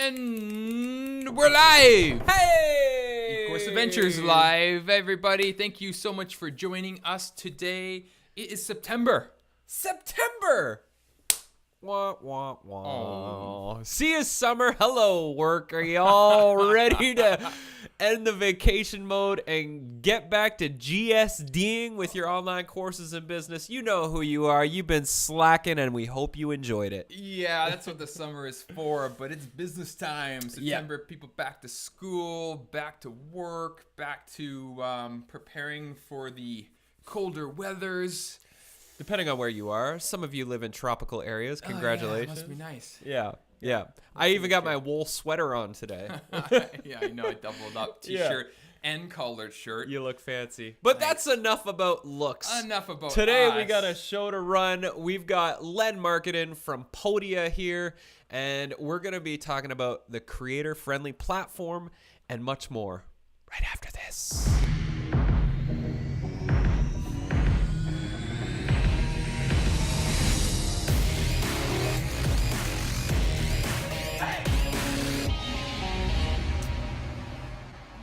And we're live! Hey! eCourse Adventures live, everybody. Thank you so much for joining us today. It is September. Wah, wah, wah. Oh. See you, summer. Hello, work. Are you all ready to end the vacation mode and get back to GSDing with your online courses and business? You know who you are. You've been slacking, and we hope you enjoyed it. Yeah, that's what the summer is for, but it's business time. September, people back to school, back to work, back to preparing for the colder weathers. Depending on where you are. Some of you live in tropical areas. Congratulations. Oh, yeah, must be nice. Yeah. I even got my wool sweater on today. Yeah, I know. I doubled up t-shirt and collared shirt. You look fancy. But that's enough about looks. Enough about Today us. we got a show to run. We've got Len Marketing from Podia here, and we're going to be talking about the creator-friendly platform and much more right after this.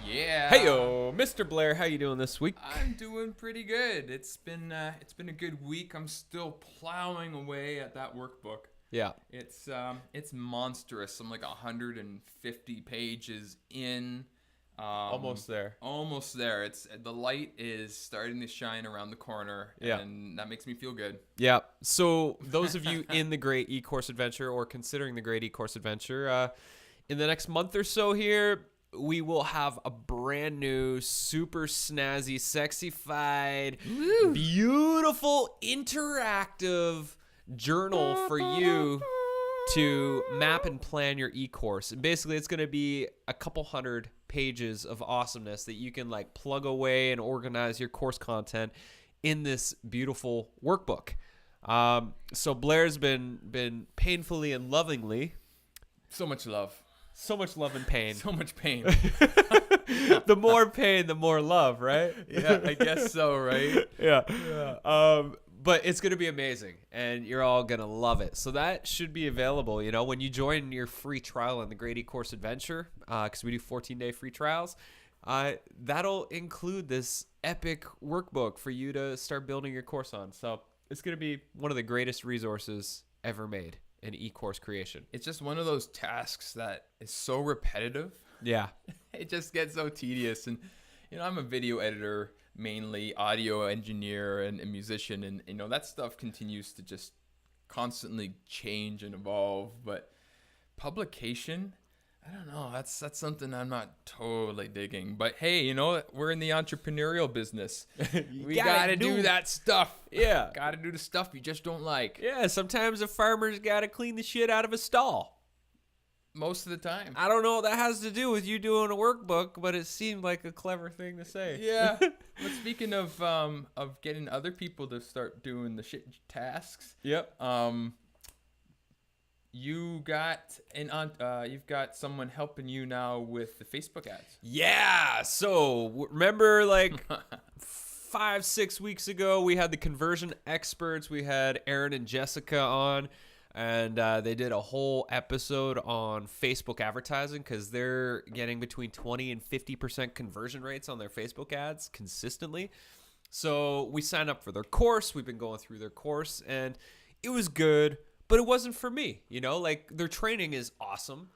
Yeah. Heyo, Mr. Blair, how you doing this week? I'm doing pretty good. It's been a good week. I'm still plowing away at that workbook. Yeah. It's monstrous. I'm like 150 pages in. Almost there. Almost there. It's the light is starting to shine around the corner, and that makes me feel good. Yeah. So those of you in the Great eCourse Adventure or considering the Great eCourse Adventure, in the next month or so here, we will have a brand new, super snazzy, sexified, beautiful, interactive journal for you to map and plan your e-course. And basically, it's going to be a couple hundred pages of awesomeness that you can like plug away and organize your course content in this beautiful workbook. So Blair's been painfully and lovingly. So much love. So much love and pain. So much pain. The more pain, the more love, right? Yeah, I guess so, right? Yeah. But it's going to be amazing, and you're all going to love it. So that should be available, when you join your free trial in the Great eCourse Adventure, because we do 14-day free trials. That'll include this epic workbook for you to start building your course on. So it's going to be one of the greatest resources ever made in e-course creation. It's just one of those tasks that is so repetitive. Yeah. It just gets so tedious. And, I'm a video editor, mainly audio engineer and a musician. And, that stuff continues to just constantly change and evolve. But publication, I don't know. That's something I'm not totally digging. But hey, we're in the entrepreneurial business. We gotta do that stuff. Yeah. Gotta do the stuff you just don't like. Yeah, sometimes a farmer's gotta clean the shit out of a stall. Most of the time. I don't know what that has to do with you doing a workbook, but it seemed like a clever thing to say. Yeah. But speaking of getting other people to start doing the shit tasks. Yep. You've got someone helping you now with the Facebook ads. Yeah. So remember, like 5-6 weeks ago, we had the conversion experts. We had Aaron and Jessica on, and they did a whole episode on Facebook advertising because they're getting between 20 and 50% conversion rates on their Facebook ads consistently. So we signed up for their course. We've been going through their course, and it was good. But it wasn't for me, like their training is awesome.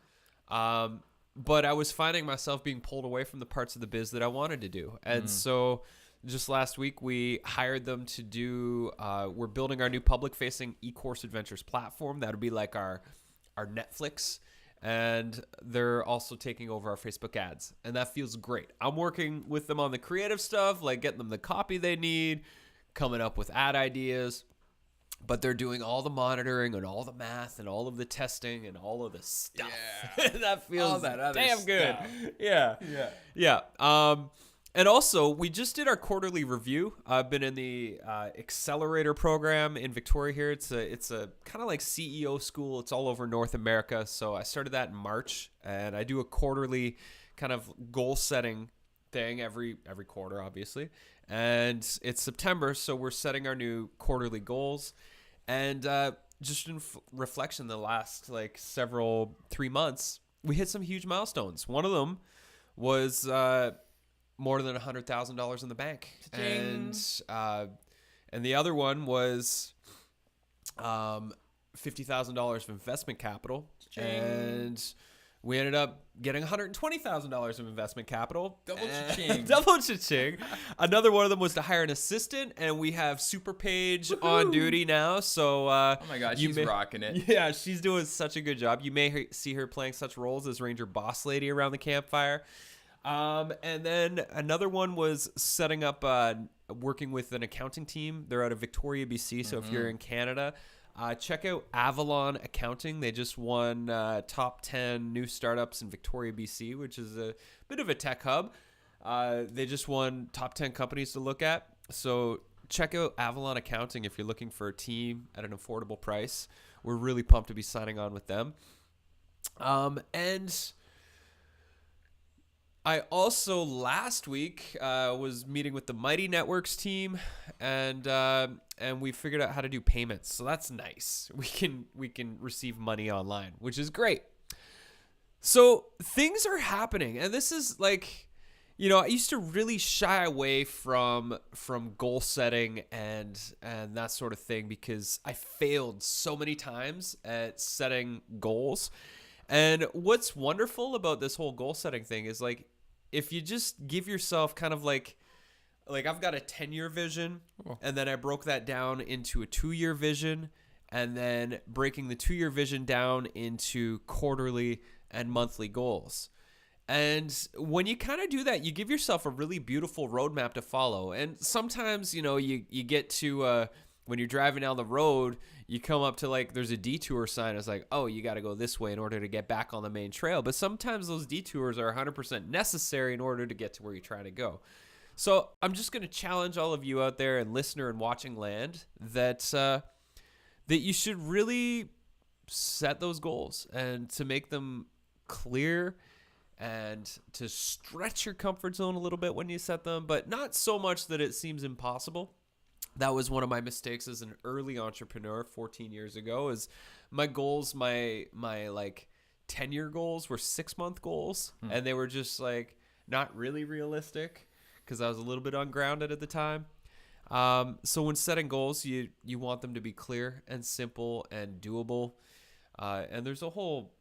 But I was finding myself being pulled away from the parts of the biz that I wanted to do. And so just last week, we hired them to do, we're building our new public facing eCourse Adventures platform. That'll be like our Netflix. And they're also taking over our Facebook ads. And that feels great. I'm working with them on the creative stuff, like getting them the copy they need, coming up with ad ideas. But they're doing all the monitoring and all the math and all of the testing and all of the stuff. Yeah. That feels all that other damn good. Stuff. Yeah. And also, we just did our quarterly review. I've been in the Accelerator program in Victoria here. It's a kind of like CEO school. It's all over North America. So I started that in March, and I do a quarterly kind of goal setting thing every quarter, obviously. And it's September, so we're setting our new quarterly goals. And just in reflection, the last 3 months, we hit some huge milestones. One of them was more than $100,000 in the bank, and the other one was $50,000 of investment capital, and we ended up getting $120,000 of investment capital. Double cha-ching. Double cha-ching. Another one of them was to hire an assistant, and we have Super Paige on duty now. So, oh my God, she's rocking it. Yeah, she's doing such a good job. You may see her playing such roles as Ranger Boss Lady around the campfire. And then another one was setting up, working with an accounting team. They're out of Victoria, BC. So if you're in Canada, check out Avalon Accounting. They just won top 10 new startups in Victoria, BC, which is a bit of a tech hub. They just won top 10 companies to look at. So check out Avalon Accounting if you're looking for a team at an affordable price. We're really pumped to be signing on with them. And I also last week was meeting with the Mighty Networks team, and we figured out how to do payments. So that's nice. We can receive money online, which is great. So things are happening, and this is like, I used to really shy away from goal setting and that sort of thing because I failed so many times at setting goals. And what's wonderful about this whole goal setting thing is like, if you just give yourself kind of like I've got a 10-year vision, and then I broke that down into a 2-year vision, and then breaking the 2-year vision down into quarterly and monthly goals. And when you kind of do that, you give yourself a really beautiful roadmap to follow. And sometimes, you get to when you're driving down the road, you come up to like there's a detour sign. It's like, oh, you got to go this way in order to get back on the main trail. But sometimes those detours are 100% necessary in order to get to where you're trying to go. So I'm just going to challenge all of you out there and listener and watching land that you should really set those goals and to make them clear and to stretch your comfort zone a little bit when you set them, but not so much that it seems impossible. That was one of my mistakes as an early entrepreneur 14 years ago is my goals, my like 10-year goals were 6-month goals. And they were just like not really realistic because I was a little bit ungrounded at the time. So when setting goals, you want them to be clear and simple and doable. And there's a whole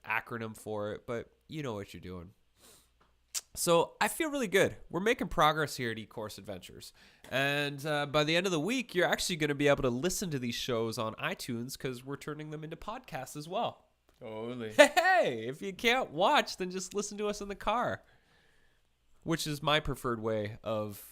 acronym for it, but you know what you're doing. So I feel really good. We're making progress here at eCourse Adventures. And by the end of the week, you're actually going to be able to listen to these shows on iTunes because we're turning them into podcasts as well. Totally. Hey, if you can't watch, then just listen to us in the car, which is my preferred way of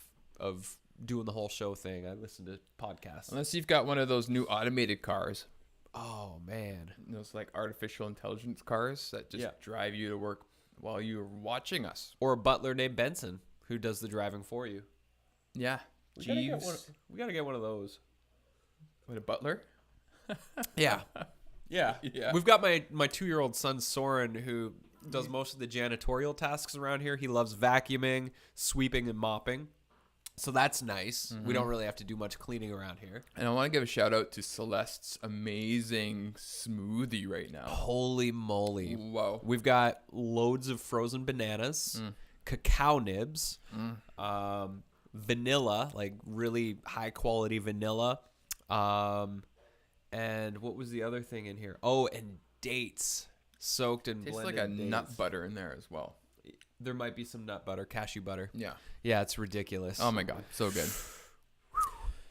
doing the whole show thing. I listen to podcasts. Unless you've got one of those new automated cars. Oh, man. Those like artificial intelligence cars that just drive you to work while you're watching us. Or a butler named Benson who does the driving for you. Yeah. We gotta get one of those. What, a butler? Yeah. Yeah. Yeah. We've got my 2-year-old son, Soren, who does most of the janitorial tasks around here. He loves vacuuming, sweeping, and mopping. So that's nice. We don't really have to do much cleaning around here. And I want to give a shout out to Celeste's amazing smoothie right now. Holy moly. Wow. We've got loads of frozen bananas, cacao nibs, vanilla, like really high quality vanilla. And what was the other thing in here? Oh, and dates soaked in Tastes blended like a dates. nut butter in there as well. There might be some nut butter, cashew butter. Yeah. Yeah, it's ridiculous. Oh my God. So good.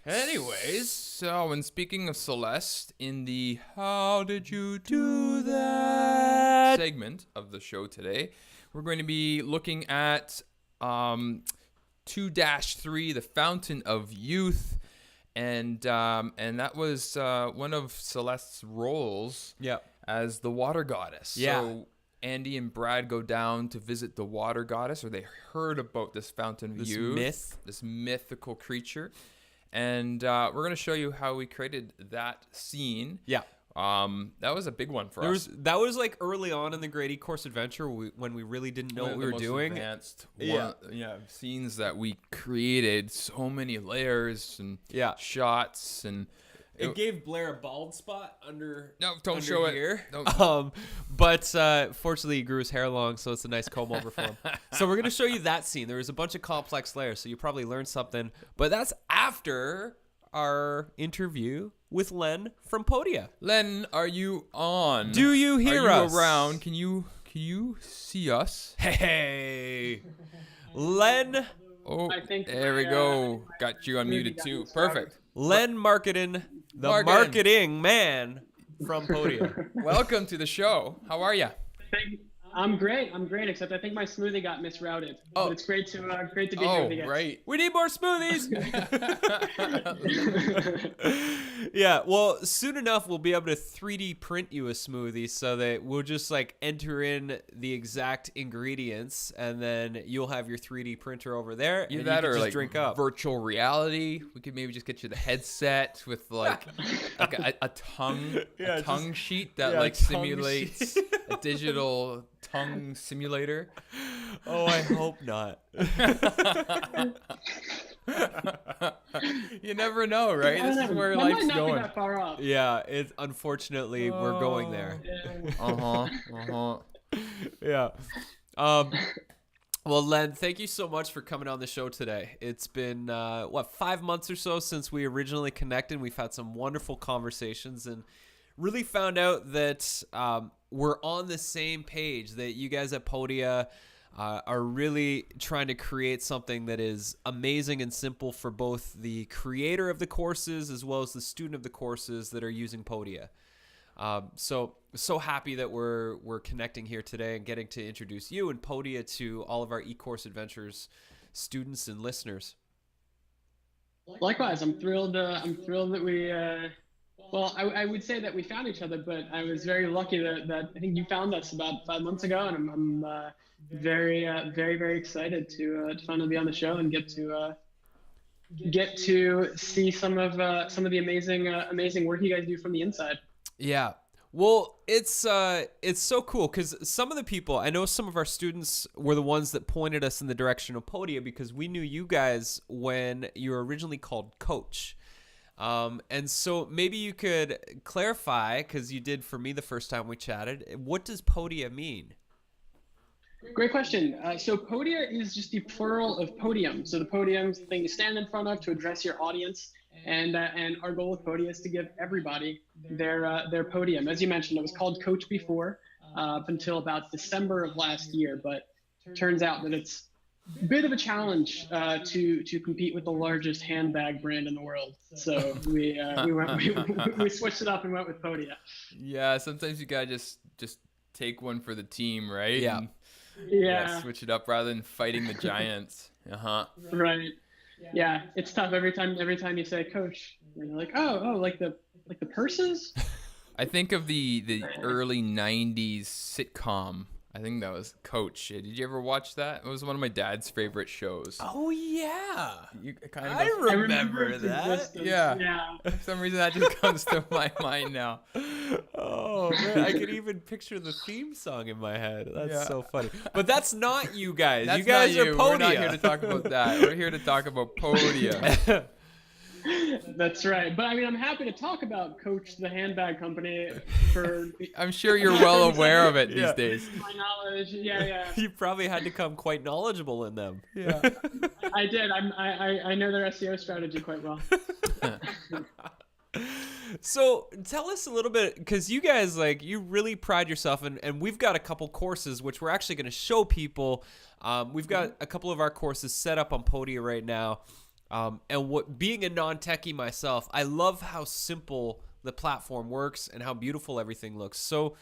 Anyways, so and speaking of Celeste, in the How Did You Do That segment of the show today, we're going to be looking at 2-3, the Fountain of Youth. And that was one of Celeste's roles as the water goddess. Yeah. So Andy and Brad go down to visit the water goddess, or they heard about this Fountain of Youth. This mythical creature. And we're going to show you how we created that scene. Yeah. That was a big one for us. That was like early on in the Great eCourse Adventure when we really didn't know what we were doing. Advanced scenes that we created, so many layers and shots, and It gave Blair a bald spot under. No, don't under show here. it. Don't. But fortunately, he grew his hair long, so it's a nice comb over for him. So we're gonna show you that scene. There was a bunch of complex layers, so you probably learned something. But that's after our interview with Len from Podia. Len, are you on? Do you hear us? Are you around? Can you see us? Hey, Len. Oh, I think there we go. Got you unmuted too. Perfect. Len Marketing, the marketing man from Podia. Welcome to the show. How are you? I'm great. Except I think my smoothie got misrouted. Oh. But it's great to be here Oh, with you guys. right. We need more smoothies. Yeah, well, soon enough we'll be able to 3D print you a smoothie so that we'll just like enter in the exact ingredients and then you'll have your 3D printer over there Either and that you can or just like drink up. virtual reality. We could maybe just get you the headset with like a tongue Yeah, tongue sheet that yeah, like tongue simulates a digital tongue simulator. Oh, I hope not. You never know, right? This is where that life's might not going. be that far off. Yeah, it's unfortunately we're going there. Yeah. Yeah. Well, Len, thank you so much for coming on the show today. It's been, 5 months or so since we originally connected. We've had some wonderful conversations and really found out that we're on the same page, that you guys at Podia are really trying to create something that is amazing and simple for both the creator of the courses as well as the student of the courses that are using Podia. So happy that we're connecting here today and getting to introduce you and Podia to all of our eCourse Adventures students and listeners. Likewise, I'm thrilled. I'm thrilled that we. I would say that we found each other, but I was very lucky that I think you found us about 5 months ago, and I'm very, very excited to finally be on the show and get to see some of the amazing work you guys do from the inside. Yeah. Well, it's so cool because some of the people, I know some of our students were the ones that pointed us in the direction of Podia because we knew you guys when you were originally called Coach. And so maybe you could clarify, because you did for me the first time we chatted, what does Podia mean? Great question. So Podia is just the plural of podium. So the podium's the thing you stand in front of to address your audience. And our goal with Podia is to give everybody their podium. As you mentioned, it was called Coach before, up until about December of last year. But turns out that it's a bit of a challenge to compete with the largest handbag brand in the world. So we switched it up and went with Podia. Yeah, sometimes you gotta just take one for the team, right? Yeah. And, Yeah. switch it up rather than fighting the giants. Right. Yeah, it's tough every time you say Coach. And you're like, oh, like the purses. I think of the early '90s sitcom. I think that was Coach. Did you ever watch that? It was one of my dad's favorite shows. Oh, yeah. You kind of I remember its that. existence. Yeah. Yeah. For some reason that just comes to my mind now. Oh, man. I could even picture the theme song in my head. That's Yeah. so funny. But that's not you guys. That's you guys not are you. Podia. We're not here to talk about that. We're here to talk about Podia. That's right. But I mean, I'm happy to talk about Coach, the handbag company, for I'm sure you're well aware of it these Yeah. days. my knowledge. Yeah. You probably had to come quite knowledgeable in them. Yeah. I did. I know their SEO strategy quite well. So tell us a little bit, because you guys, like, you really pride yourself, and we've got a couple courses which we're actually going to show people. We've got a couple of our courses set up on Podia right now. And being a non-techie myself, I love how simple the platform works and how beautiful everything looks. So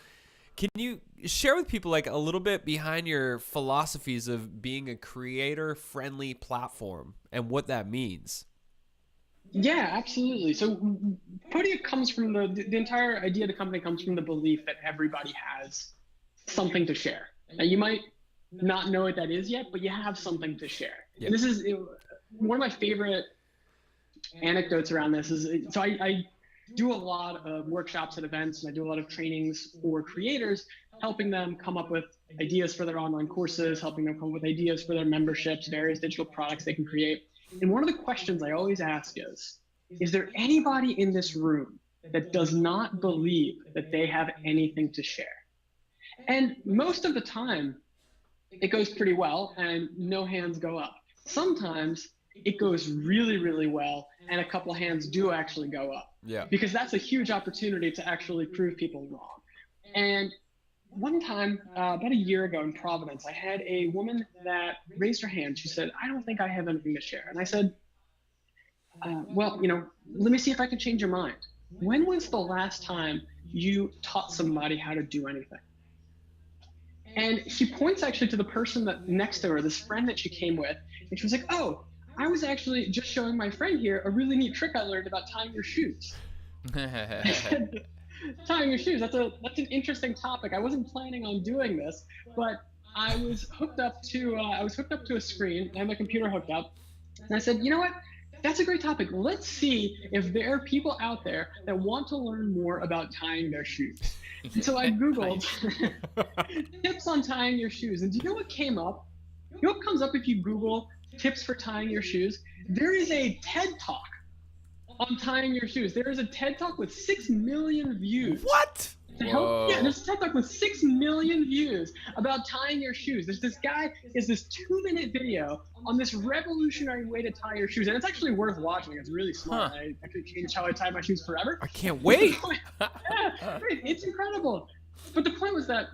can you share with people like a little bit behind your philosophies of being a creator-friendly platform and what that means? Yeah, absolutely. So Podia comes from the entire idea of the company comes from the belief that everybody has something to share. Now, you might not know what that is yet, but you have something to share. Yeah. And this is one of my favorite anecdotes around this is, so I do a lot of workshops at events, and I do a lot of trainings for creators, helping them come up with ideas for their online courses, helping them come up with ideas for their memberships, various digital products they can create. And one of the questions I always ask is, is there anybody in this room that does not believe that they have anything to share? And most of the time, it goes pretty well and no hands go up. Sometimes it goes really, really well and a couple hands do actually go up. Yeah. Because that's a huge opportunity to actually prove people wrong. And one time, about a year ago in Providence, I had a woman that raised her hand. She said, I don't think I have anything to share. And I said, well, let me see if I can change your mind. When was the last time you taught somebody how to do anything? And she points actually to the person that next to her, this friend that she came with, and she was like, oh, I was actually just showing my friend here a really neat trick I learned about tying your shoes. Tying your shoes, that's an interesting topic. I wasn't planning on doing this, but I was hooked up to a screen. I had my computer hooked up, and I said, you know what? That's a great topic. Let's see if there are people out there that want to learn more about tying their shoes. And so I Googled tips on tying your shoes. And do you know what came up? You know what comes up if you Google tips for tying your shoes? There is a TED Talk on tying your shoes. There is a TED Talk with 6 million views. What? Yeah, there's a TED Talk with 6 million views about tying your shoes. There's this guy, is this 2-minute video on this revolutionary way to tie your shoes. And it's actually worth watching. It's really smart. I actually changed how I tie my shoes forever. I can't wait. Yeah, it's incredible. But the point was that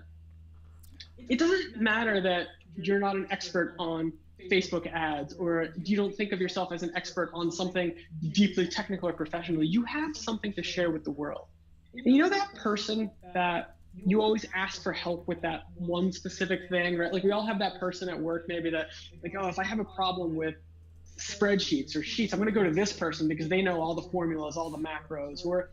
it doesn't matter that you're not an expert on Facebook ads, or you don't think of yourself as an expert on something deeply technical or professional. You have something to share with the world. And you know that person that you always ask for help with that one specific thing, right? Like we all have that person at work maybe that like, oh, if I have a problem with spreadsheets or sheets, I'm going to go to this person because they know all the formulas, all the macros. Or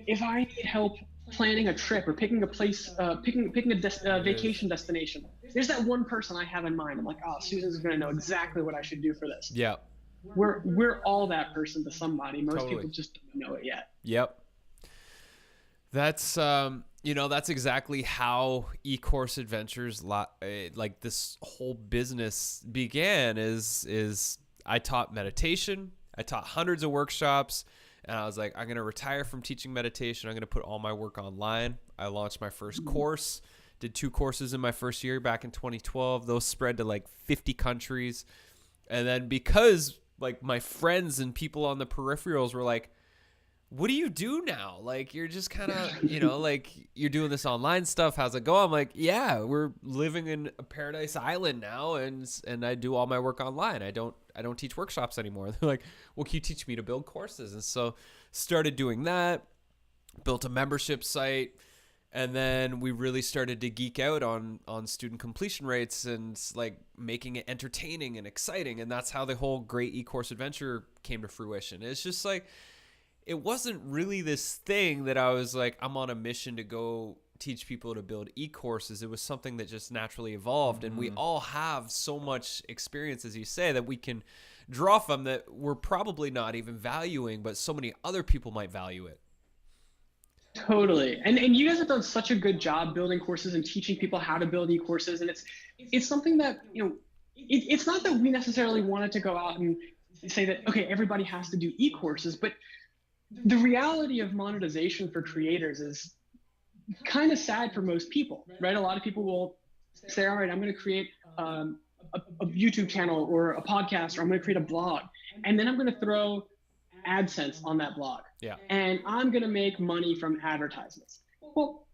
if I need help planning a trip or picking a place, picking a vacation destination, there's that one person I have in mind. I'm like, oh, Susan's going to know exactly what I should do for this. Yeah. We're all that person to somebody. Most Totally. people just don't know it yet. Yep. That's that's exactly how eCourse Adventures, like this whole business began. Is I taught meditation. I taught hundreds of workshops, and I was like, I'm gonna retire from teaching meditation. I'm gonna put all my work online. I launched my first course. Did 2 courses in my first year back in 2012. Those spread to like 50 countries, and then because like my friends and people on the peripherals were like, what do you do now? Like, you're just kind of, like you're doing this online stuff. How's it going? I'm like, yeah, we're living in a paradise island now. And I do all my work online. I don't teach workshops anymore. They're like, well, can you teach me to build courses? And so started doing that, built a membership site. And then we really started to geek out on student completion rates and like making it entertaining and exciting. And that's how the whole great eCourse adventure came to fruition. It's just like, it wasn't really this thing that I was like, I'm on a mission to go teach people to build e-courses. It was something that just naturally evolved. And we all have so much experience, as you say, that we can draw from that we're probably not even valuing, but so many other people might value it. Totally. And you guys have done such a good job building courses and teaching people how to build e-courses. And it's something that, it's not that we necessarily wanted to go out and say that, okay, everybody has to do e-courses, but the reality of monetization for creators is kind of sad for most people, right? A lot of people will say, all right, I'm going to create a YouTube channel or a podcast, or I'm going to create a blog, and then I'm going to throw AdSense on that blog. Yeah. And I'm going to make money from advertisements. Well,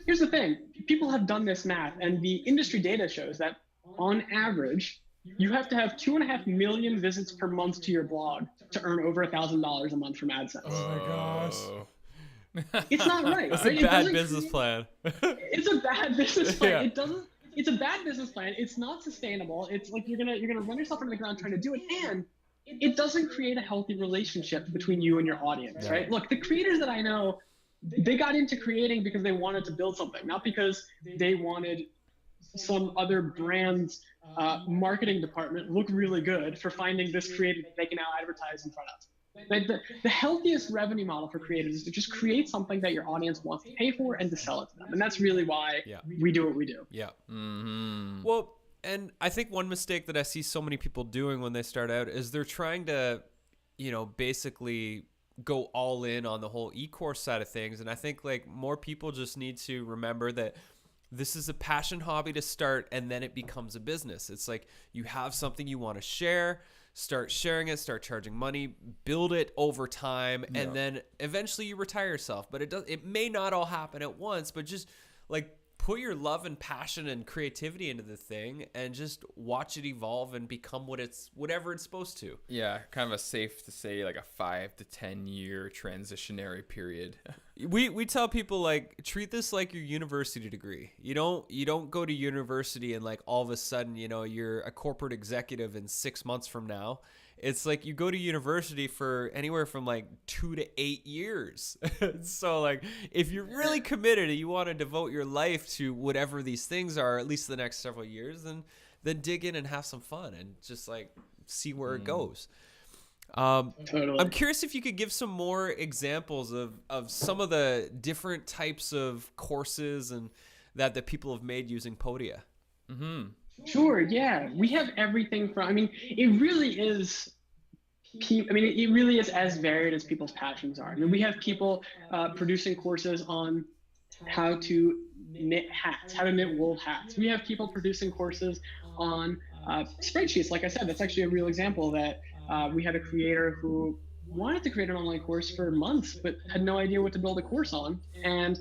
here's the thing. People have done this math, and the industry data shows that on average, you have to have 2.5 million visits per month to your blog to earn over $1,000 a month from AdSense. Oh my gosh. It's not right. That's right? a bad business plan. It's a bad business plan. Yeah. It's a bad business plan. It's not sustainable. It's like you're gonna run yourself into the ground trying to do it, and it doesn't create a healthy relationship between you and your audience, right? Look, the creators that I know, they got into creating because they wanted to build something, not because they wanted some other brand's marketing department look really good for finding this creator that they can now advertise in front of. Like the healthiest revenue model for creators is to just create something that your audience wants to pay for and to sell it to them. And that's really why we do what we do. Yeah. Mm-hmm. Well, and I think one mistake that I see so many people doing when they start out is they're trying to basically go all in on the whole eCourse side of things. And I think like more people just need to remember that this is a passion hobby to start, and then it becomes a business. It's like you have something you want to share, start sharing it, start charging money, build it over time, and then eventually you retire yourself. But it may not all happen at once, but just like put your love and passion and creativity into the thing and just watch it evolve and become whatever it's supposed to. Yeah, kind of a safe to say like a 5 to 10 year transitionary period. We tell people like treat this like your university degree. You don't go to university and like all of a sudden, you're a corporate executive in 6 months from now. It's like you go to university for anywhere from like 2 to 8 years. So like if you're really committed and you want to devote your life to whatever these things are, at least the next several years, then dig in and have some fun and just like see where it goes. Totally. I'm curious if you could give some more examples of some of the different types of courses and that people have made using Podia. Mm-hmm. Sure. Yeah, we have everything from. I mean, it really is. It really is as varied as people's passions are. I mean, we have people producing courses on how to knit hats, how to knit wool hats. We have people producing courses on spreadsheets. Like I said, that's actually a real example that we had a creator who wanted to create an online course for months, but had no idea what to build a course on. And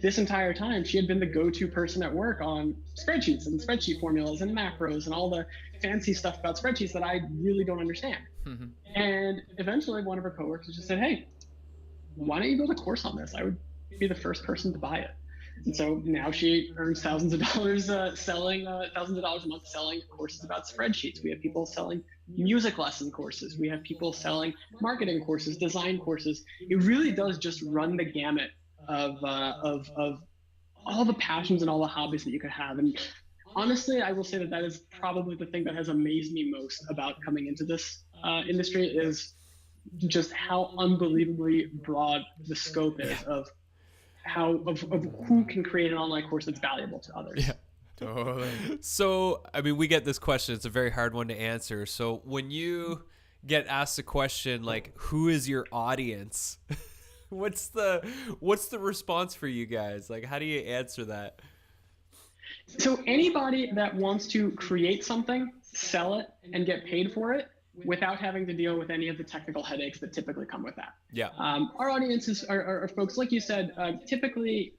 this entire time, she had been the go-to person at work on spreadsheets and spreadsheet formulas and macros and all the fancy stuff about spreadsheets that I really don't understand. Mm-hmm. And eventually one of her coworkers just said, hey, why don't you build a course on this? I would be the first person to buy it. And so now she earns thousands of dollars selling thousands of dollars a month selling courses about spreadsheets. We have people selling music lesson courses. We have people selling marketing courses, design courses. It really does just run the gamut of all the passions and all the hobbies that you could have. And honestly, I will say that is probably the thing that has amazed me most about coming into this industry is just how unbelievably broad the scope is of who can create an online course that's valuable to others. Yeah, totally. So, I mean, we get this question. It's a very hard one to answer. So when you get asked a question like, who is your audience? What's the response for you guys? Like, how do you answer that? So anybody that wants to create something, sell it, and get paid for it without having to deal with any of the technical headaches that typically come with that. Yeah. Our audiences are folks, like you said, typically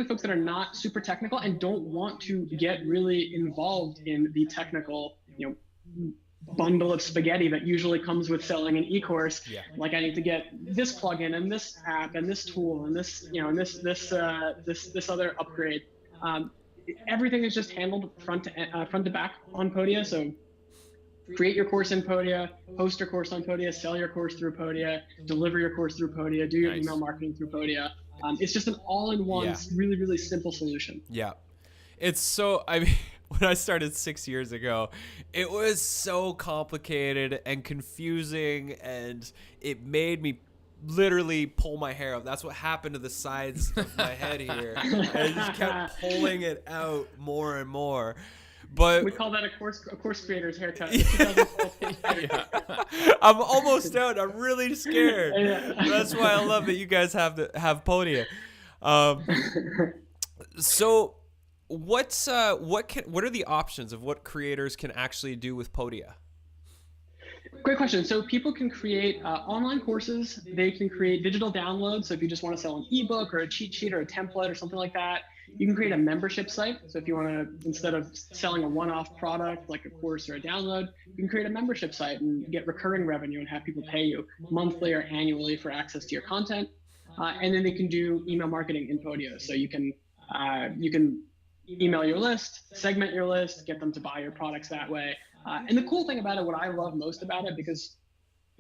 folks that are not super technical and don't want to get really involved in the technical, bundle of spaghetti that usually comes with selling an e-course. Yeah. Like I need to get this plugin and this app and this tool and this, this other upgrade. Everything is just handled front to back on Podia. So create your course in Podia, host your course on Podia, sell your course through Podia, deliver your course through Podia, do your email marketing through Podia. It's just an all-in-one, really, really simple solution. Yeah. It's so, I mean, when I started 6 years ago, it was so complicated and confusing, and it made me literally pull my hair out. That's what happened to the sides of my head here. And I just kept pulling it out more and more. But we call that a course creator's haircut. I'm almost out. I'm really scared. That's why I love that you guys have Podia. So what are the options of what creators can actually do with Podia? Great question. So people can create online courses. They can create digital downloads. So if you just want to sell an ebook or a cheat sheet or a template or something like that, you can create a membership site. So if you want to, instead of selling a one-off product like a course or a download, you can create a membership site and get recurring revenue and have people pay you monthly or annually for access to your content. And then they can do email marketing in Podia. So you can email your list, segment your list, get them to buy your products that way. And the cool thing about it, what I love most about it, because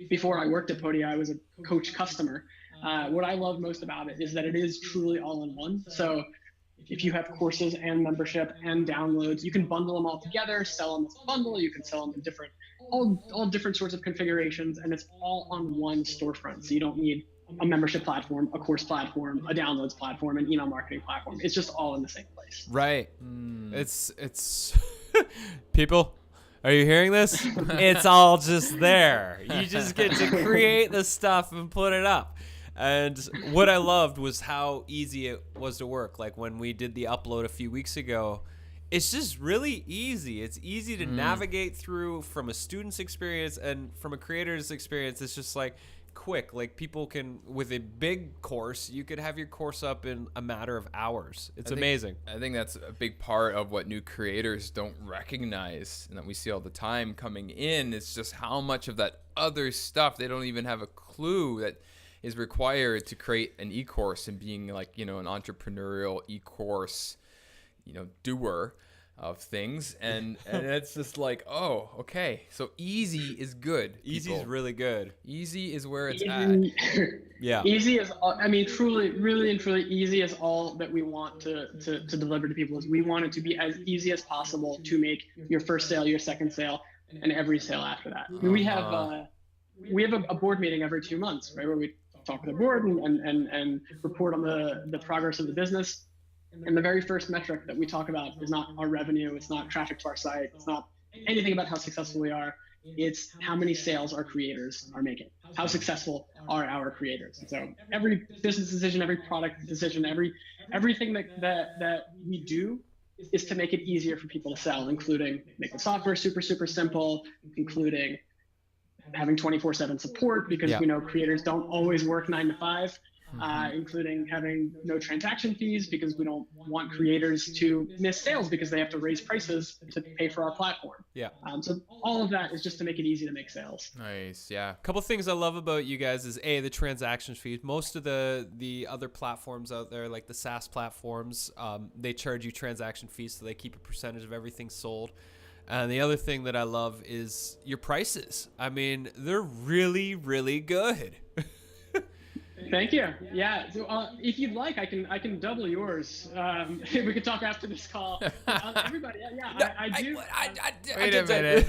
before I worked at Podia, I was a coach customer. What I love most about it is that it is truly all in one. So if you have courses and membership and downloads, you can bundle them all together, sell them as a bundle. You can sell them in all different sorts of configurations, and it's all on one storefront. So you don't need a membership platform, a course platform, a downloads platform, an email marketing platform. It's just all in the same place. Right. It's people. Are you hearing this? It's all just there. You just get to create the stuff and put it up. And what I loved was how easy it was to work. Like when we did the upload a few weeks ago, it's just really easy. It's easy to navigate through from a student's experience, and from a creator's experience, it's just like quick. Like people can, with a big course, you could have your course up in a matter of hours. It's amazing. I think that's a big part of what new creators don't recognize, and that we see all the time coming in. It's just how much of that other stuff they don't even have a clue that is required to create an e-course, and being like, you know, an entrepreneurial e-course, you know, doer of things. And it's just like, oh, okay, so easy is good. Easy is really good. Easy is where it's at. Yeah. Easy is, I mean, truly, really and truly, easy is all that we want to deliver to people. Is we want it to be as easy as possible to make your first sale, your second sale, and every sale after that. I mean, we have a board meeting every 2 months, right, where we talk with the board and report on the progress of the business. And the very first metric that we talk about is not our revenue, it's not traffic to our site, it's not anything about how successful we are. It's how many sales our creators are making. How successful are our creators? And so every business decision, every product decision, everything that we do is to make it easier for people to sell, including make the software super, super simple, including having 24/7 support, because we know creators don't always work 9 to 5. Including having no transaction fees, because we don't want creators to miss sales because they have to raise prices to pay for our platform. Yeah. So all of that is just to make it easy to make sales. Nice. Yeah. A couple things I love about you guys is the transaction fees. Most of the other platforms out there, like the SaaS platforms, they charge you transaction fees, so they keep a percentage of everything sold. And the other thing that I love is your prices. I mean, they're really, really good. Thank you. Yeah. So if you'd like, I can double yours. We could talk after this call. Everybody. Yeah. I do. Wait a minute.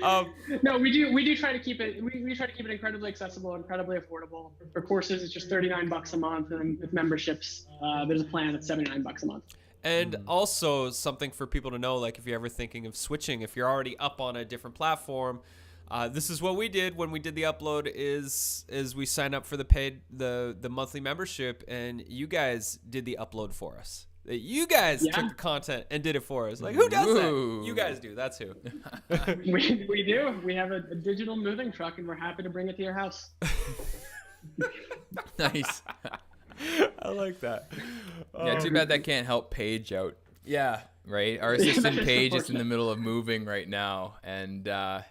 Yeah. No, we do try to keep it. We try to keep it incredibly accessible, incredibly affordable. For courses, it's just $39 a month, and with memberships, there's a plan that's $79 a month. And also something for people to know, like if you're ever thinking of switching, if you're already up on a different platform. This is what we did when we did the upload is we signed up for the monthly membership, and you guys did the upload for us. You guys took the content and did it for us. Like, who does that? You guys do. That's who. we do. We have a digital moving truck, and we're happy to bring it to your house. Nice. I like that. Yeah, too bad that can't help Paige out. Yeah. Right? Our assistant Paige is in the middle of moving right now, and that's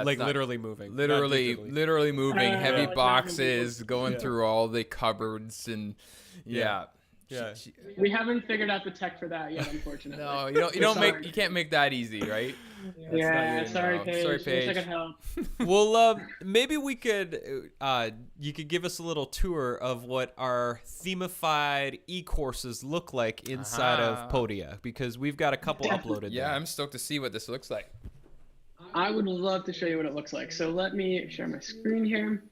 like literally moving. Literally moving, heavy boxes, going through all the cupboards, and Yeah. We haven't figured out the tech for that yet, unfortunately. No, you can't make that easy, right? Sorry, Paige. Sorry, Paige. Wish I could help. Well, maybe we could, you could give us a little tour of what our themified e-courses look like inside of Podia, because we've got a couple uploaded Yeah, there. I'm stoked to see what this looks like. I would love to show you what it looks like. So let me share my screen here,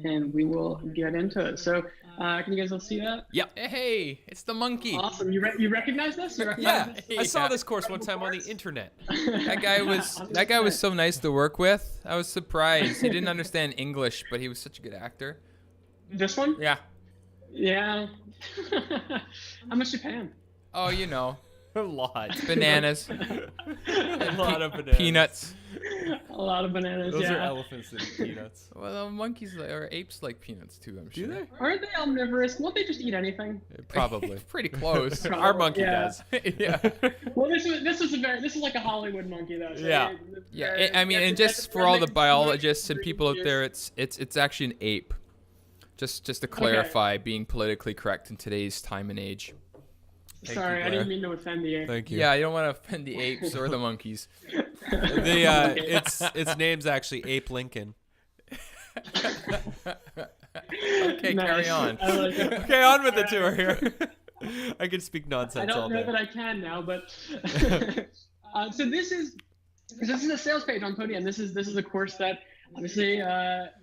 and we will get into it. So can you guys all see that? Yep. Hey, it's the monkey. Awesome. You recognize this? I saw this course one time on the internet. That guy was so nice to work with. I was surprised. He didn't understand English, but he was such a good actor. This one? Yeah. Yeah. How much you pay him? Oh, you know. A lot. Bananas. A lot of bananas. Peanuts. A lot of bananas. Those yeah. are elephants that eat peanuts. Well, monkeys or apes like peanuts too, I'm sure. Do they? Aren't they omnivorous? Won't they just eat anything? Probably. Pretty close. Our monkey does. Yeah. Well, this is like a Hollywood monkey though. So Yeah. I mean, and just for all the biologists and people out there, it's actually an ape. Just to clarify, being politically correct in today's time and age. Sorry, I didn't mean to offend you. Thank you. Yeah, you don't want to offend the apes or the monkeys. Its name's actually Ape Lincoln. Okay, carry on. I like it. Okay, on with the tour here. I can speak nonsense I all don't know day. that I can now, but so this is a sales page on Podia, and this is a course that obviously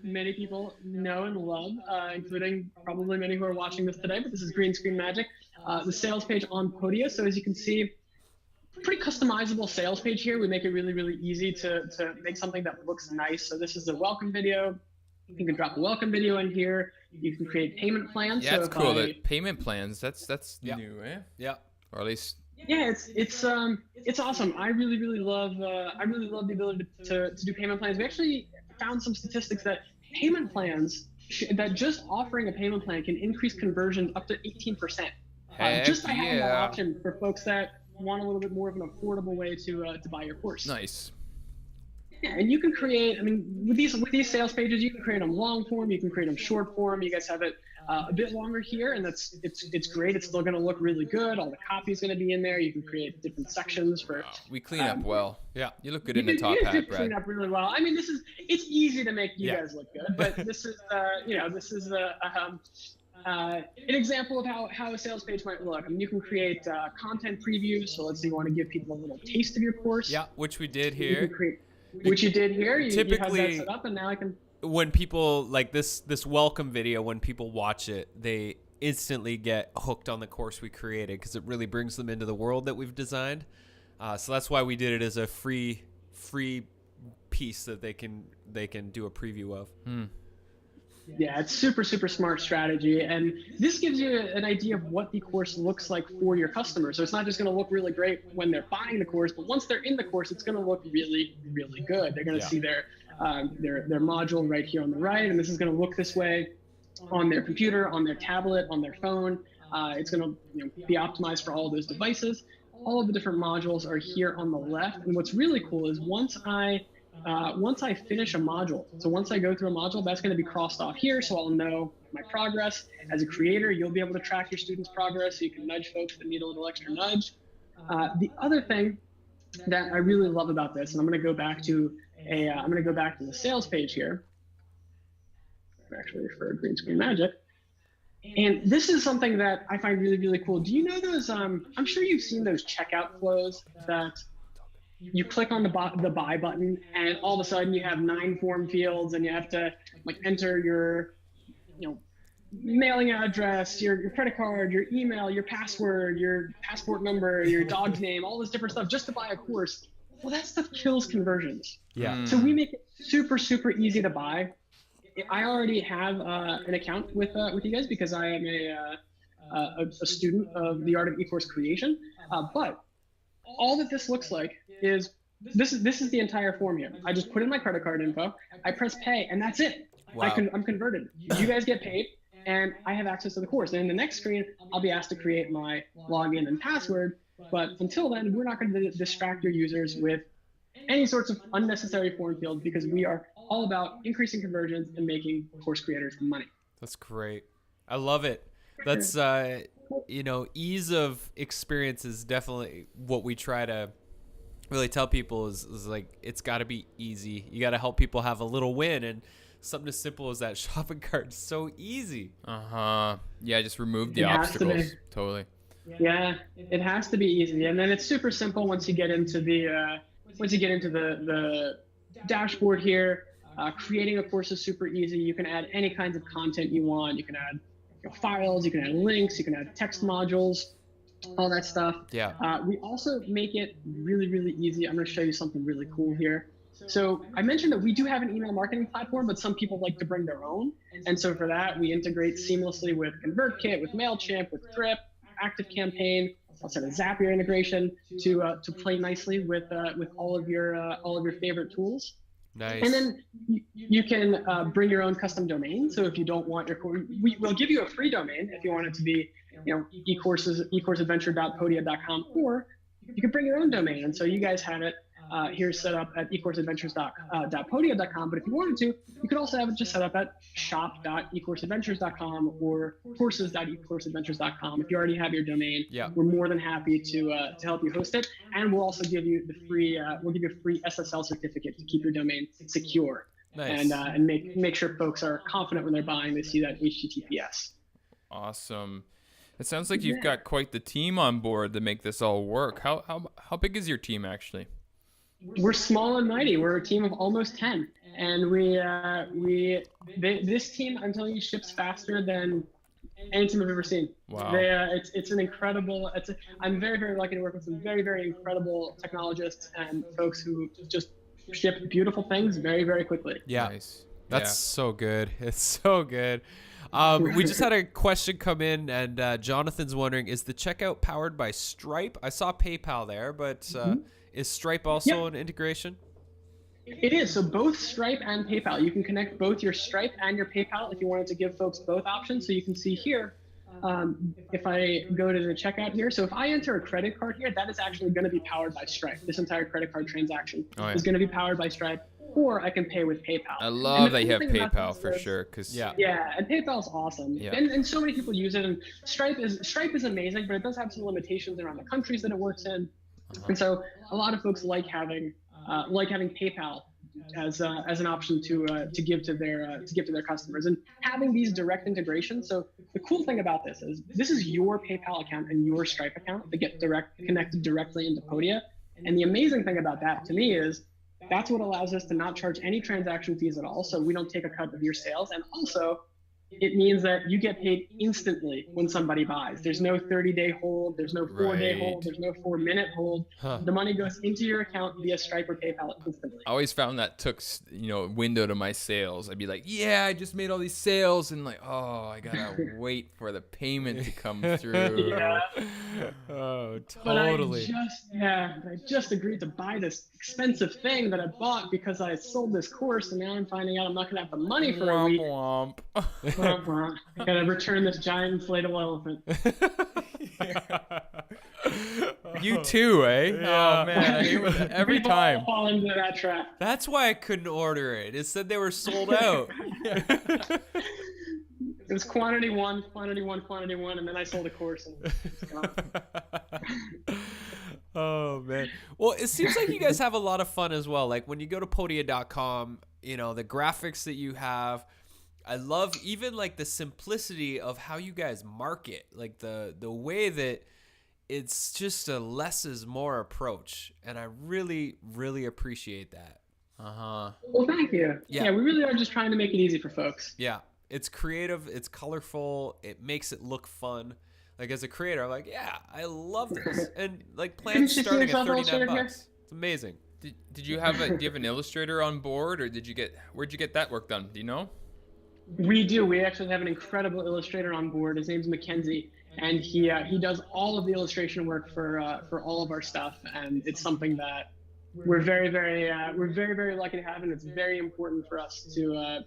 many people know and love, including probably many who are watching this today. But this is Green Screen Magic, the sales page on Podia. So as you can see, pretty customizable sales page here. We make it really, really easy to make something that looks nice. So this is a welcome video. You can drop a welcome video in here. You can create payment plans. Yeah, so that's cool. The payment plans, that's Yep. new, eh? Yeah. Or at least Yeah, it's awesome. I really love the ability to do payment plans. We actually found some statistics that payment plans that just offering a payment plan can increase conversion up to 18%. Just by having that option for folks that want a little bit more of an affordable way to buy your course. Nice. Yeah, and you can create. I mean, with these sales pages, you can create them long form. You can create them short form. You guys have it a bit longer here, and it's great. It's still going to look really good. All the copy is going to be in there. You can create different sections for. Wow. We clean up well. Yeah. You look good in the top hat, Brad. Clean up really well. I mean, it's easy to make you guys look good, but this is an example of how a sales page might look. I mean, you can create content previews. So let's say you want to give people a little taste of your course. Yeah, which we did You here. can create, which you did here. You have Typically- that set up, and now I can. When people like this welcome video, when people watch it, they instantly get hooked on the course we created because it really brings them into the world that we've designed. So that's why we did it as a free piece that they can do a preview of. Yeah, it's super smart strategy, and this gives you an idea of what the course looks like for your customers. So it's not just going to look really great when they're buying the course, but once they're in the course, it's going to look really good. They're going to see their module right here on the right, and this is going to look this way on their computer, on their tablet, on their phone. It's going to be optimized for all of those devices. All of the different modules are here on the left, and what's really cool is once I finish a module, so once I go through a module, that's going to be crossed off here, so I'll know my progress. As a creator, you'll be able to track your students' progress, so you can nudge folks that need a little extra nudge. The other thing that I really love about this, and I'm going to go back to the sales page here. I actually refer to Green Screen Magic. And this is something that I find really cool. Do you know those? I'm sure you've seen those checkout flows that you click on the buy button, and all of a sudden you have 9 form fields, and you have to like enter your, mailing address, your credit card, your email, your password, your passport number, your dog's name, all this different stuff just to buy a course. Well, that stuff kills conversions. Yeah. So we make it super easy to buy. I already have an account with you guys because I am a student of the art of eCourse creation. But all that this looks like is this is the entire form here. I just put in my credit card info, I press pay, and that's it. Wow. I'm converted. You guys get paid, and I have access to the course. And in the next screen, I'll be asked to create my login and password. But until then, we're not going to distract your users with any sorts of unnecessary form fields because we are all about increasing conversions and making course creators money. That's great. I love it. That's ease of experience is definitely what we try to really tell people is like it's got to be easy. You got to help people have a little win, and something as simple as that shopping cart is so easy. Yeah, just remove the It has to obstacles. be. Totally. Yeah, it has to be easy, and then it's super simple once you get into the dashboard here. Creating a course is super easy. You can add any kinds of content you want. You can add files, you can add links, you can add text modules, all that stuff. Yeah. We also make it really easy. I'm going to show you something really cool here. So I mentioned that we do have an email marketing platform, but some people like to bring their own. And so for that, we integrate seamlessly with ConvertKit, with MailChimp, with Drip, ActiveCampaign, also a Zapier integration to play nicely with all of your favorite tools. Nice. And then you can bring your own custom domain. So if you don't want your course, we'll give you a free domain if you want it to be, eCourseadventure.podia.com, or you can bring your own domain. And so you guys have it here set up at eCourseadventures.podia.com. But if you wanted to, you could also have it just set up at shop.eCourseadventures.com or courses.eCourseadventures.com. If you already have your domain, we're more than happy to help you host it. And we'll also give you a free SSL certificate to keep your domain secure. Nice. And make sure folks are confident when they're buying. They see that HTTPS. Awesome. It sounds like you've got quite the team on board to make this all work. How big is your team actually? We're small and mighty. We're a team of almost 10, and this team, I'm telling you, ships faster than any team I've ever seen. Wow. It's an incredible. I'm very, very lucky to work with some very, very incredible technologists and folks who just ship beautiful things very, very quickly. Yeah. Nice. That's so good. It's so good. We just had a question come in, and Jonathan's wondering, is the checkout powered by Stripe? I saw PayPal there, but is Stripe also an integration? It is. So both Stripe and PayPal, you can connect both your Stripe and your PayPal if you wanted to give folks both options. So you can see here, if I go to the checkout here, so if I enter a credit card here, that is actually going to be powered by Stripe. This entire credit card transaction is going to be powered by Stripe, or I can pay with PayPal. I love that you have PayPal for sure, because yeah, and PayPal's awesome. Yeah. And so many people use it, and Stripe is amazing, but it does have some limitations around the countries that it works in. And so a lot of folks like having PayPal as an option to give to their customers, and having these direct integrations. So the cool thing about this is your PayPal account and your Stripe account that get connected directly into Podia. And the amazing thing about that to me is that's what allows us to not charge any transaction fees at all. So we don't take a cut of your sales, and also it means that you get paid instantly when somebody buys. There's no 30-day hold. There's no 4-day hold. There's no 4-minute hold. The money goes into your account via Stripe or PayPal instantly. I always found that took, window to my sales. I'd be like, yeah, I just made all these sales, and like, oh, I gotta wait for the payment to come through. Yeah. Oh, totally. But I just agreed to buy this expensive thing that I bought because I sold this course, and now I'm finding out I'm not gonna have the money for a week. Womp. I gotta return this giant inflatable elephant. You too, eh? Yeah. Oh man, every We've all time. fallen into that trap. That's why I couldn't order it. It said they were sold out. It was quantity one, and then I sold a course. And it's gone. Oh man. Well, it seems like you guys have a lot of fun as well. Like when you go to podia.com, the graphics that you have, I love even like the simplicity of how you guys market, like the way that it's just a less is more approach. And I really, really appreciate that. Well, thank you. Yeah, we really are just trying to make it easy for folks. Yeah. It's creative. It's colorful. It makes it look fun. Like as a creator, I'm like, yeah, I love this. And like plans starting at $39. It's amazing. Did you have do you have an illustrator on board, or where'd you get that work done? Do you know? We do. We actually have an incredible illustrator on board. His name's Mackenzie, and he does all of the illustration work for all of our stuff. And it's something that we're very, very lucky to have, and it's very important for us to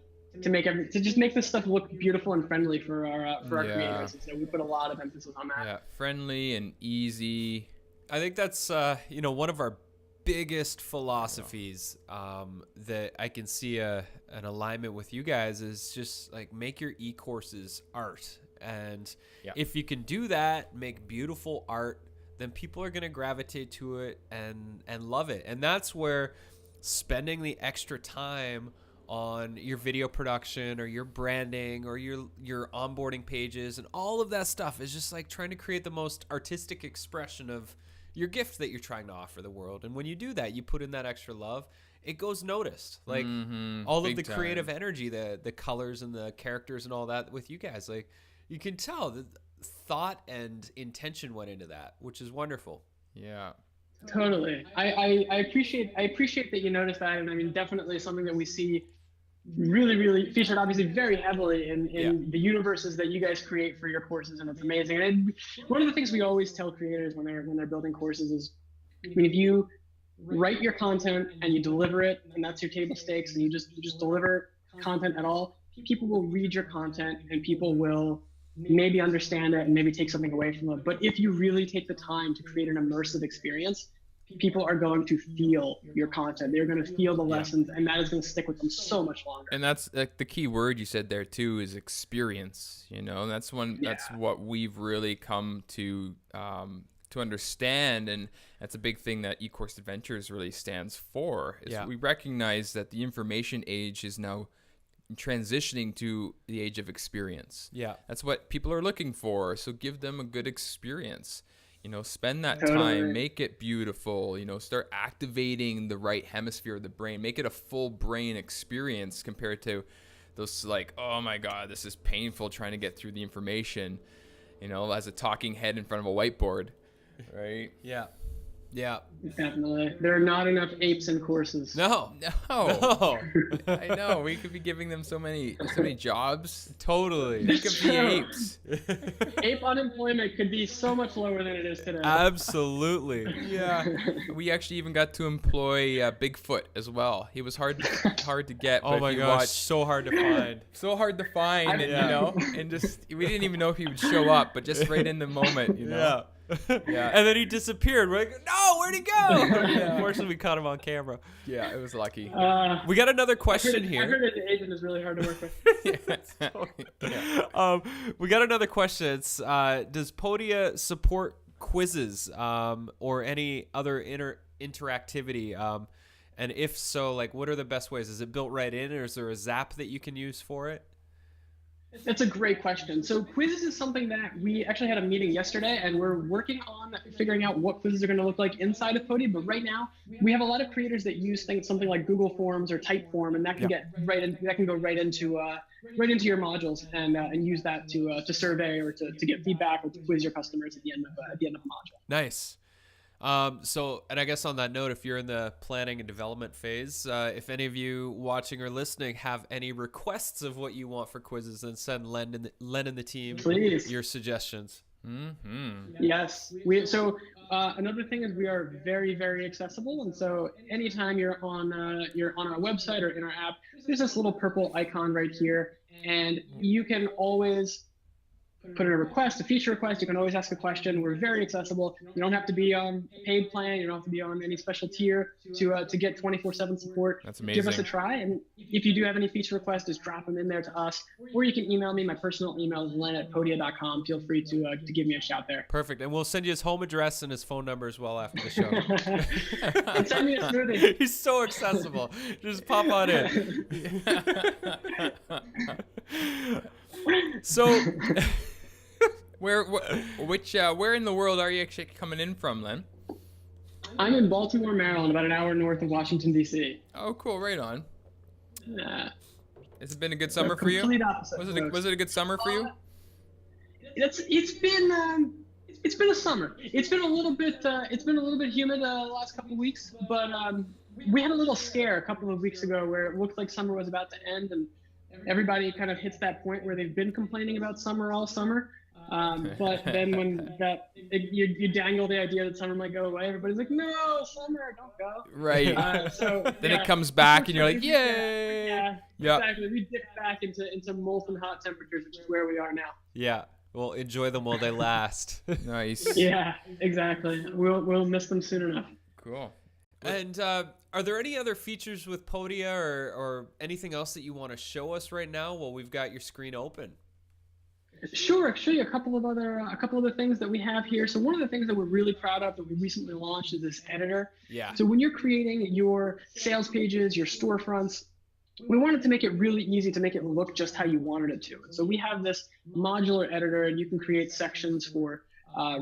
just make this stuff look beautiful and friendly for our creators. And so we put a lot of emphasis on that. Yeah, friendly and easy. I think that's one of our biggest philosophies that I can see an alignment with you guys is just like make your e-courses art. And if you can do that, make beautiful art, then people are going to gravitate to it and love it. And that's where spending the extra time on your video production or your branding or your onboarding pages and all of that stuff is just like trying to create the most artistic expression of your gift that you're trying to offer the world. And when you do that, you put in that extra love, it goes noticed. Like all of the creative energy, the colors and the characters and all that with you guys, like you can tell the thought and intention went into that, which is wonderful. Yeah. Totally. I appreciate that you noticed that. And I mean, definitely something that we see really, really featured obviously very heavily in the universes that you guys create for your courses, and it's amazing. And one of the things we always tell creators when they're building courses is, I mean, if you write your content and you deliver it, and that's your table stakes, and you just deliver content at all, people will read your content and people will maybe understand it and maybe take something away from it. But if you really take the time to create an immersive experience, people are going to feel your content. They're going to feel the lessons, and that is going to stick with them so much longer. And that's like the key word you said there too, is experience. That's what we've really come to understand, and that's a big thing that eCourse Adventures really stands for. We recognize that the information age is now transitioning to the age of experience. That's what people are looking for. So give them a good experience. Spend that time, make it beautiful, start activating the right hemisphere of the brain, make it a full brain experience compared to those like, oh my God, this is painful trying to get through the information, as a talking head in front of a whiteboard, right? Yeah. Yeah. Definitely. There are not enough apes in courses. No. No. I know. We could be giving them so many jobs. Totally. We could be apes. Ape unemployment could be so much lower than it is today. Absolutely. Yeah. We actually even got to employ Bigfoot as well. He was hard to get. Oh but my if you gosh, watch- so hard to find. so hard to find, and and just we didn't even know if he would show up, but just right in the moment, Yeah. Yeah. And then he disappeared. We're like, no, where'd he go? Unfortunately, we caught him on camera. Yeah, it was lucky. We got another I question heard here. that the agent is really hard to work with. Yeah. We got another question. It's does Podia support quizzes or any other interactivity? And if so, like, what are the best ways? Is it built right in, or is there a Zap that you can use for it? That's a great question. So quizzes is something that we actually had a meeting yesterday, and we're working on figuring out what quizzes are going to look like inside of Podia. But right now, we have a lot of creators that use something like Google Forms or Typeform, and that can get right in. That can go right into your modules and use that to survey or to get feedback or to quiz your customers at the end of a module. Nice. And I guess on that note, if you're in the planning and development phase, if any of you watching or listening have any requests of what you want for quizzes, then send Len and the team Please. your suggestions. Mm-hmm. Yes. Another thing is we are very, very accessible, and so anytime you're on our website or in our app, there's this little purple icon right here, and you can always put in a feature request. You can always ask a question. We're very accessible. You don't have to be on a paid plan. You don't have to be on any special tier to get 24/7 support. That's amazing. Give us a try. And if you do have any feature requests, just drop them in there to us. Or you can email me. My personal email is len@podia.com. Feel free to give me a shout there. Perfect. And we'll send you his home address and his phone number as well after the show. And send me a smoothie. He's so accessible. Just pop on in. So... Where in the world are you actually coming in from, Len? I'm in Baltimore, Maryland, about an hour north of Washington, D.C. Oh, cool. Right on. Has it been a good So summer for you? complete opposite, Was it a good summer for you? It's been a summer. It's been a little bit humid the last couple of weeks, but we had a little scare a couple of weeks ago where it looked like summer was about to end, and everybody kind of hits that point where they've been complaining about summer all summer. But then when you dangle the idea that summer might go away, everybody's like, no, summer, don't go. Right. Then it comes back and you're like, yay. Yeah, exactly. We dip back into molten hot temperatures, which is where we are now. Yeah. Well, enjoy them while they last. Nice. Yeah, exactly. We'll miss them soon enough. Cool. And are there any other features with Podia or anything else that you want to show us right now while we've got your screen open? Sure, I'll show you a couple of other things that we have here. So one of the things that we're really proud of that we recently launched is this editor. Yeah. So when you're creating your sales pages, your storefronts, we wanted to make it really easy to make it look just how you wanted it to. So we have this modular editor, and you can create sections for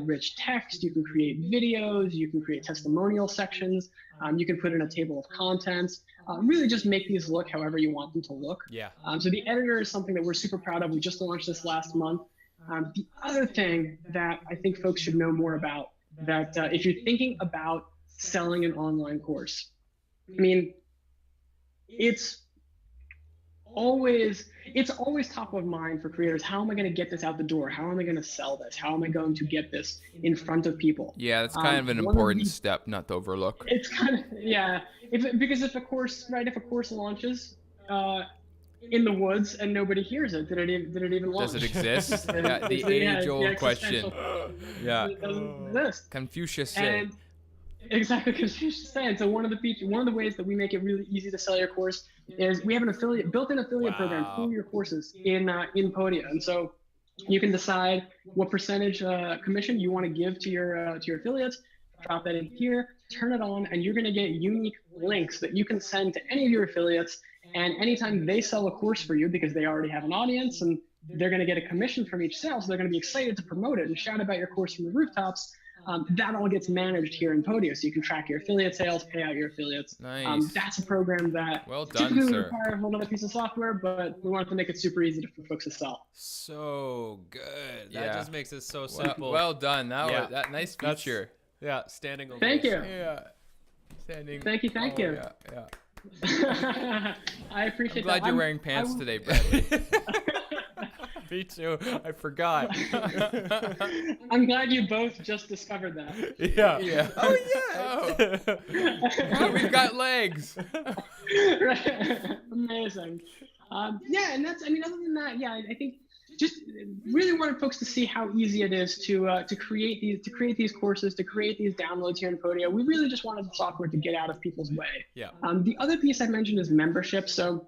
rich text. You can create videos. You can create testimonial sections. You can put in a table of contents. Really just make these look however you want them to look. Yeah. So the editor is something that we're super proud of. We just launched this last month. The other thing that I think folks should know more about, that if you're thinking about selling an online course, I mean, it's always top of mind for creators. How am I going to get this out the door? How am I going to sell this? How am I going to get this in front of people? Yeah, that's kind of an important step not to overlook. It's kind of, yeah. Because if a course launches in the woods and nobody hears it, did it even launch? Does it exist? Yeah, the age-old question. Yeah. It doesn't exist. Confucius said. Exactly, Confucius said. So one of the ways that we make it really easy to sell your course is we have an built-in affiliate program for your courses in Podia, and so you can decide what percentage commission you want to give to your affiliates. Drop that in here, turn it on, and you're going to get unique links that you can send to any of your affiliates. And anytime they sell a course for you, because they already have an audience and they're going to get a commission from each sale, so they're going to be excited to promote it and shout about your course from the rooftops. that all gets managed here in Podia. So you can track your affiliate sales, pay out your affiliates. Nice. That's a program that Well done, typically would sir. require a whole other piece of software, but we wanted to make it super easy for folks to sell. So good. That Yeah. just makes it so simple. Well done. Yeah. That nice That's- feature. Yeah, standing ovation. Thank you. Yeah. Standing. Thank you. Yeah. Yeah. I I'm appreciate glad that. you're wearing pants today, Bradley. Me too. I forgot. I'm glad you both just discovered that. Yeah. Yeah. Oh yeah. Oh, we've got legs. Amazing. Yeah, and that's. I mean, other than that, yeah, I think just really wanted folks to see how easy it is to create these courses, to create these downloads here in Podia. We really just wanted the software to get out of people's way. Yeah. The other piece I mentioned is membership. So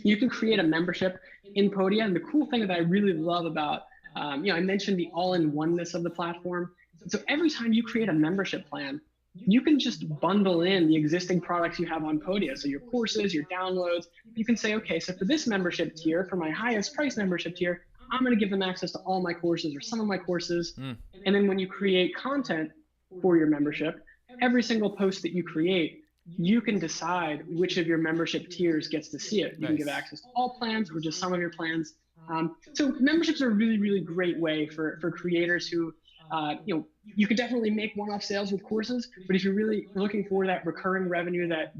you can create a membership in Podia, and the cool thing that I really love about, I mentioned the all-in-oneness of the platform. So every time you create a membership plan, you can just bundle in the existing products you have on Podia. So your courses, your downloads, you can say, okay, so for this membership tier, for my highest price membership tier, I'm going to give them access to all my courses or some of my courses. And then when you create content for your membership, every single post that you create, you can decide which of your membership tiers gets to see it. You can give access to all plans or just some of your plans. So memberships are a really, really great way for creators who, you could definitely make one-off sales with courses, but if you're really looking for that recurring revenue, that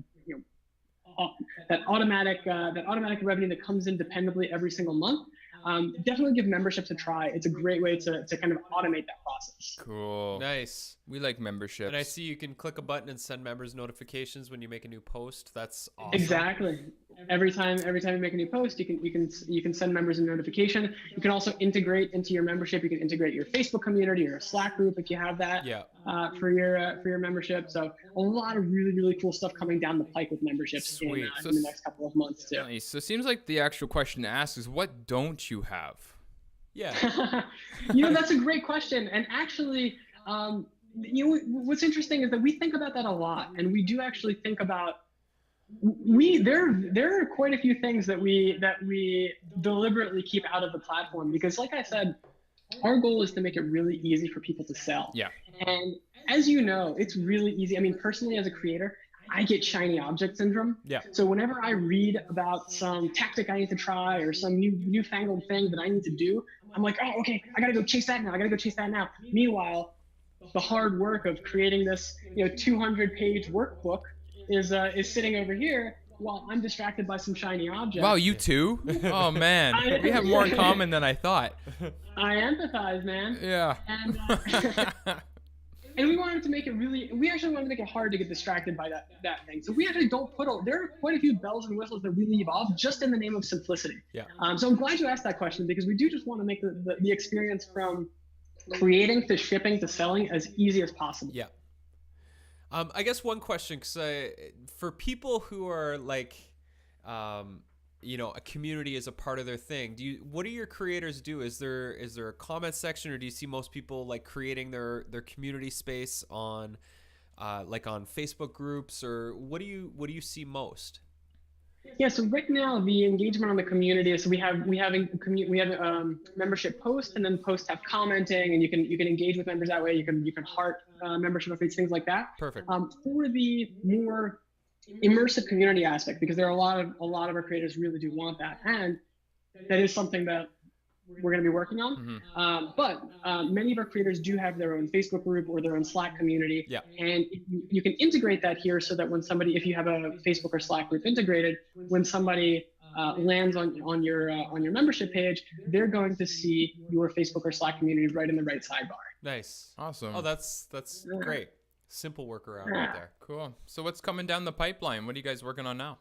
automatic revenue that comes in dependably every single month, definitely give memberships a try. It's a great way to kind of automate that process. Cool. Nice. We like memberships. And I see you can click a button and send members notifications when you make a new post. That's awesome. Exactly. Every time you make a new post, you can send members a notification. You can also integrate into your membership. You can integrate your Facebook community or Slack group if you have that. Yeah. For your membership. So a lot of really, really cool stuff coming down the pike with memberships in the next couple of months too. Nice. So it seems like the actual question to ask is, what don't you have? Yeah. That's a great question. And actually, what's interesting is that we think about that a lot, and we do actually think about there are quite a few things that we deliberately keep out of the platform, because like I said, our goal is to make it really easy for people to sell. Yeah. And as you know, it's really easy. I mean, personally as a creator, I get shiny object syndrome. Yeah. So whenever I read about some tactic I need to try or some newfangled thing that I need to do, I'm like, oh, okay, I gotta go chase that now. Meanwhile, the hard work of creating this 200-page workbook is sitting over here while I'm distracted by some shiny object. Wow, you too? Oh man, we have more in common than I thought. I empathize, man. Yeah. And and we wanted to make it we actually wanted to make it hard to get distracted by that thing. So we actually don't there are quite a few bells and whistles that we leave off just in the name of simplicity. Yeah. So I'm glad you asked that question, because we do just want to make the experience from creating to shipping to selling as easy as possible. Yeah. I guess one question, because for people who are like, a community is a part of their thing. What do your creators do? Is there a comment section, or do you see most people like creating their community space on, like on Facebook groups, or what do you see most? Yeah, so right now the engagement on the community is we have a membership post, and then posts have commenting, and you can engage with members that way. You can heart membership updates, things like that. Perfect. For the more immersive community aspect, because there are a lot of our creators really do want that, and that is something that we're going to be working on. Mm-hmm. But many of our creators do have their own Facebook group or their own Slack community. Yeah. And you can integrate that here so that if you have a Facebook or Slack group integrated, when somebody lands on your membership page, they're going to see your Facebook or Slack community right in the right sidebar. Nice. Awesome. Oh, that's great. Simple workaround right there. Cool. So what's coming down the pipeline? What are you guys working on now?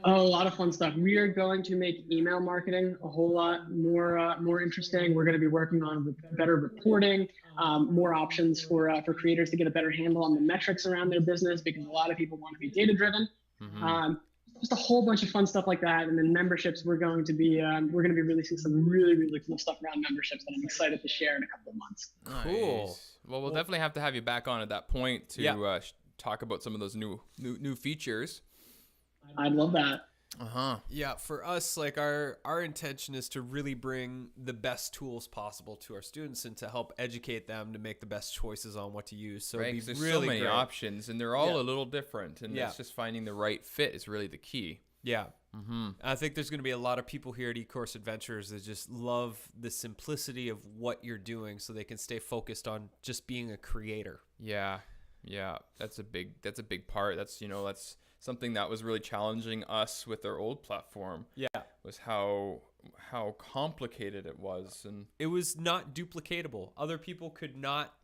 Oh, a lot of fun stuff. We are going to make email marketing a whole lot more interesting. We're going to be working on better reporting, more options for creators to get a better handle on the metrics around their business, because a lot of people want to be data driven. Mm-hmm. Just a whole bunch of fun stuff like that. And then memberships, we're going to be releasing some really, really cool stuff around memberships that I'm excited to share in a couple of months. Cool. Nice. Well, we'll definitely have to have you back on at that point to talk about some of those new features. I'd love that. Yeah, for us, like our intention is to really bring the best tools possible to our students and to help educate them to make the best choices on what to use. So Right, it'd 'cause be there's really so many great. options, and they're all Yeah. a little different, and Yeah. it's just finding the right fit is really the key. Yeah. I think there's going to be a lot of people here at eCourse Adventures that just love the simplicity of what you're doing so they can stay focused on just being a creator. Yeah, that's a big part. That's that's something that was really challenging us with our old platform. Yeah. Was how complicated it was, and It was not duplicatable. Other people could not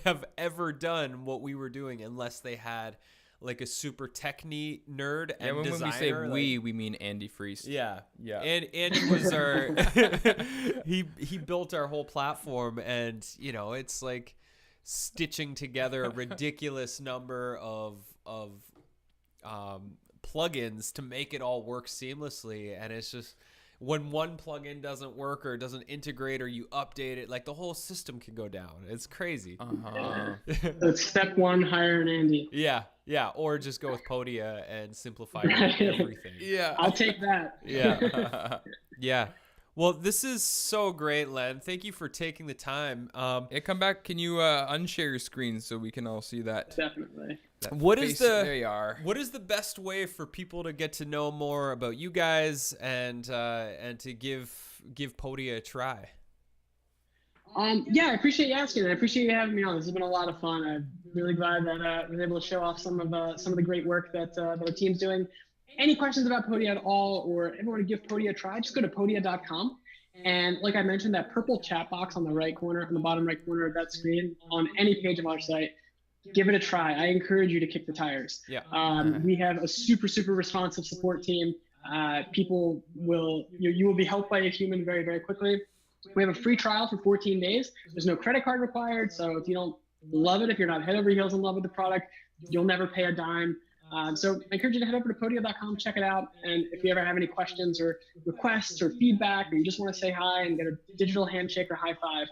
have ever done what we were doing unless they had like a super techie nerd and when designer. we say like, we mean Andy Freest. Yeah. Yeah. And Andy was our he built our whole platform, and it's like stitching together a ridiculous number of plugins to make it all work seamlessly. And it's just when one plugin doesn't work or doesn't integrate or you update it, like the whole system can go down. It's crazy. That's step one, hire an Andy. Yeah. Or just go with Podia and simplify Right. everything. Yeah. I'll take that. Yeah. Yeah. Well, this is so great, Len. Thank you for taking the time. Yeah, come back. Can you unshare your screen so we can all see that? Definitely. What is There you are. What is the best way for people to get to know more about you guys and to give Podia a try? Yeah, I appreciate you asking. I appreciate you having me on. This has been a lot of fun. I'm really glad that I was able to show off some of the great work that our team's doing. Any questions about Podia at all, or ever want to give Podia a try, just go to podia.com. And like I mentioned, that purple chat box on the bottom right corner of that screen on any page of our site, give it a try. I encourage you to kick the tires. Yeah. We have a super responsive support team. People will you will be helped by a human very, very quickly. We have a free trial for 14 days. There's no credit card required. So if you don't love it, if you're not head over heels in love with the product, you'll never pay a dime. So I encourage you to head over to podia.com, check it out. And if you ever have any questions or requests or feedback, or you just want to say hi and get a digital handshake or high five,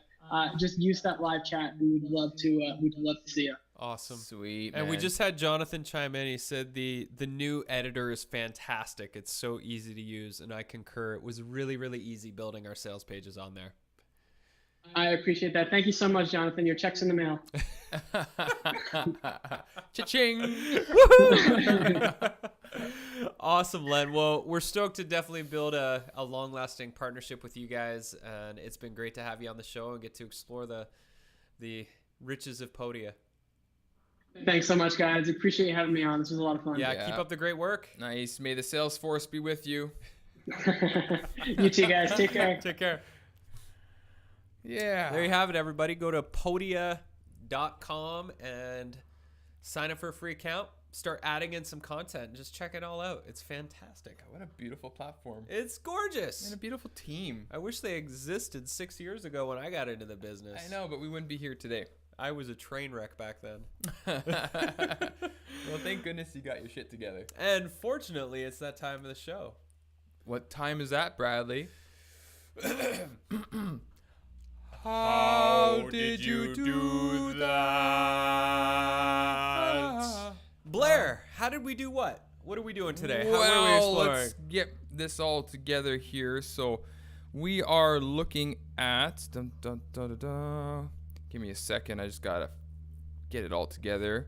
just use that live chat, and we'd love to see you. Awesome. Sweet. And we man. just had Jonathan chime in. He said the new editor is fantastic. It's so easy to use, and I concur. It was really, really easy building our sales pages on there. I appreciate that. Thank you so much, Jonathan. Your check's in the mail. Cha-ching. Awesome, Len. Well, we're stoked to definitely build a long-lasting partnership with you guys, and it's been great to have you on the show and get to explore the riches of Podia. Thanks so much, guys. Appreciate you having me on. This was a lot of fun. Yeah, keep up the great work. Nice. May the sales force be with you. You too, guys. Take care. Take care. Yeah. There you have it, everybody. Go to podia.com and sign up for a free account. Start adding in some content and just check it all out. It's fantastic. What a beautiful platform. It's gorgeous. And a beautiful team. I wish they existed 6 years ago when I got into the business. I know, but we wouldn't be here today. I was a train wreck back then. Well, thank goodness you got your shit together. And fortunately, it's that time of the show. What time is that, Bradley? How did you do that? Blair, how did we do what? What are we doing today? How are we exploring? Let's get this all together here. So we are looking at... Dun, dun, dun, dun, dun. Give me a second. I just got to get it all together.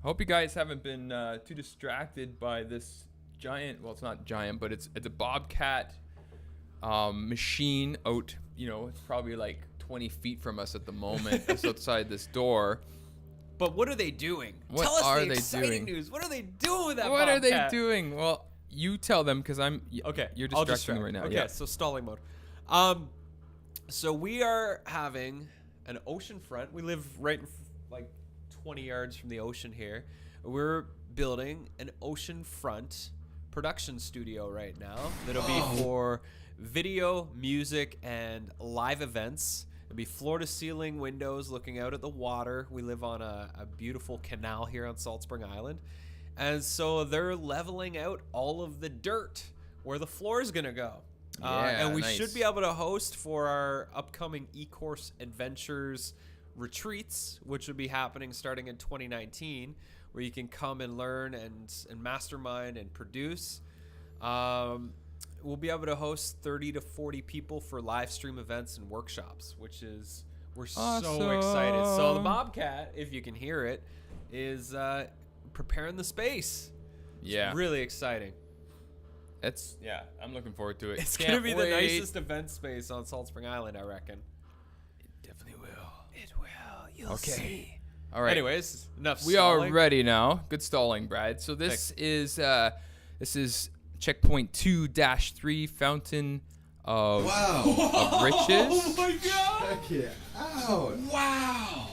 I hope you guys haven't been too distracted by this giant... Well, it's not giant, but it's a Bobcat machine out... it's probably like 20 feet from us at the moment. It's outside this door. But what are they doing? What Tell us are the they exciting doing? news. What are they doing with that What are they Bobcat? doing? Well, you tell them because I'm... Okay, You're I'll distracting distract. me right now. Okay, Yeah. so stalling mode. So we are having an ocean front. We live right like 20 yards from the ocean here. We're building an ocean front production studio right now that'll be for video, music, and live events. It'll be floor-to-ceiling windows looking out at the water. We live on a beautiful canal here on Salt Spring Island. And so they're leveling out all of the dirt where the floor is going to go. And we nice. should be able to host for our upcoming eCourse Adventures retreats, which will be happening starting in 2019, where you can come and learn and mastermind and produce. We'll be able to host 30 to 40 people for live stream events and workshops, which is we're so excited. So the Bobcat, if you can hear it, is preparing the space. Yeah. It's really exciting. I'm looking forward to it. It's going to be the nicest event space on Salt Spring Island, I reckon. It definitely will. It will. You'll see. All right. Anyways, enough We stalling. are ready now. Good stalling, Brad. So this is checkpoint 2-3, Fountain of Riches. Oh my god! Heck yeah. Ow. Wow!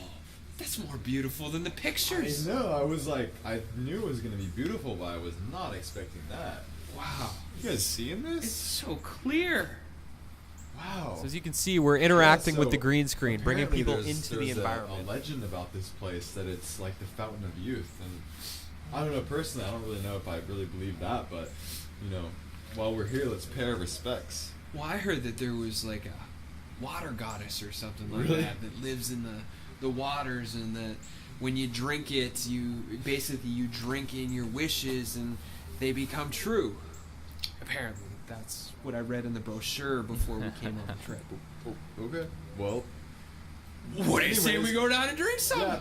That's more beautiful than the pictures. I know. I knew it was going to be beautiful, but I was not expecting that. Wow. You guys seeing It's this? so clear. Wow. So as you can see, we're interacting Yeah, with the so green screen, bringing apparently people there's into the environment. A legend about this place that it's like the fountain of youth, and I don't know personally. I don't really know if I really believe that, but while we're here, let's pay our respects. Well, I heard that there was like a water goddess or something like Really? that lives in the waters, and that when you drink it, you drink in your wishes and they become true. Apparently, that's what I read in the brochure before we came on the trip. Okay. Well. What do you say Anyways, we go down and drink some? Yeah.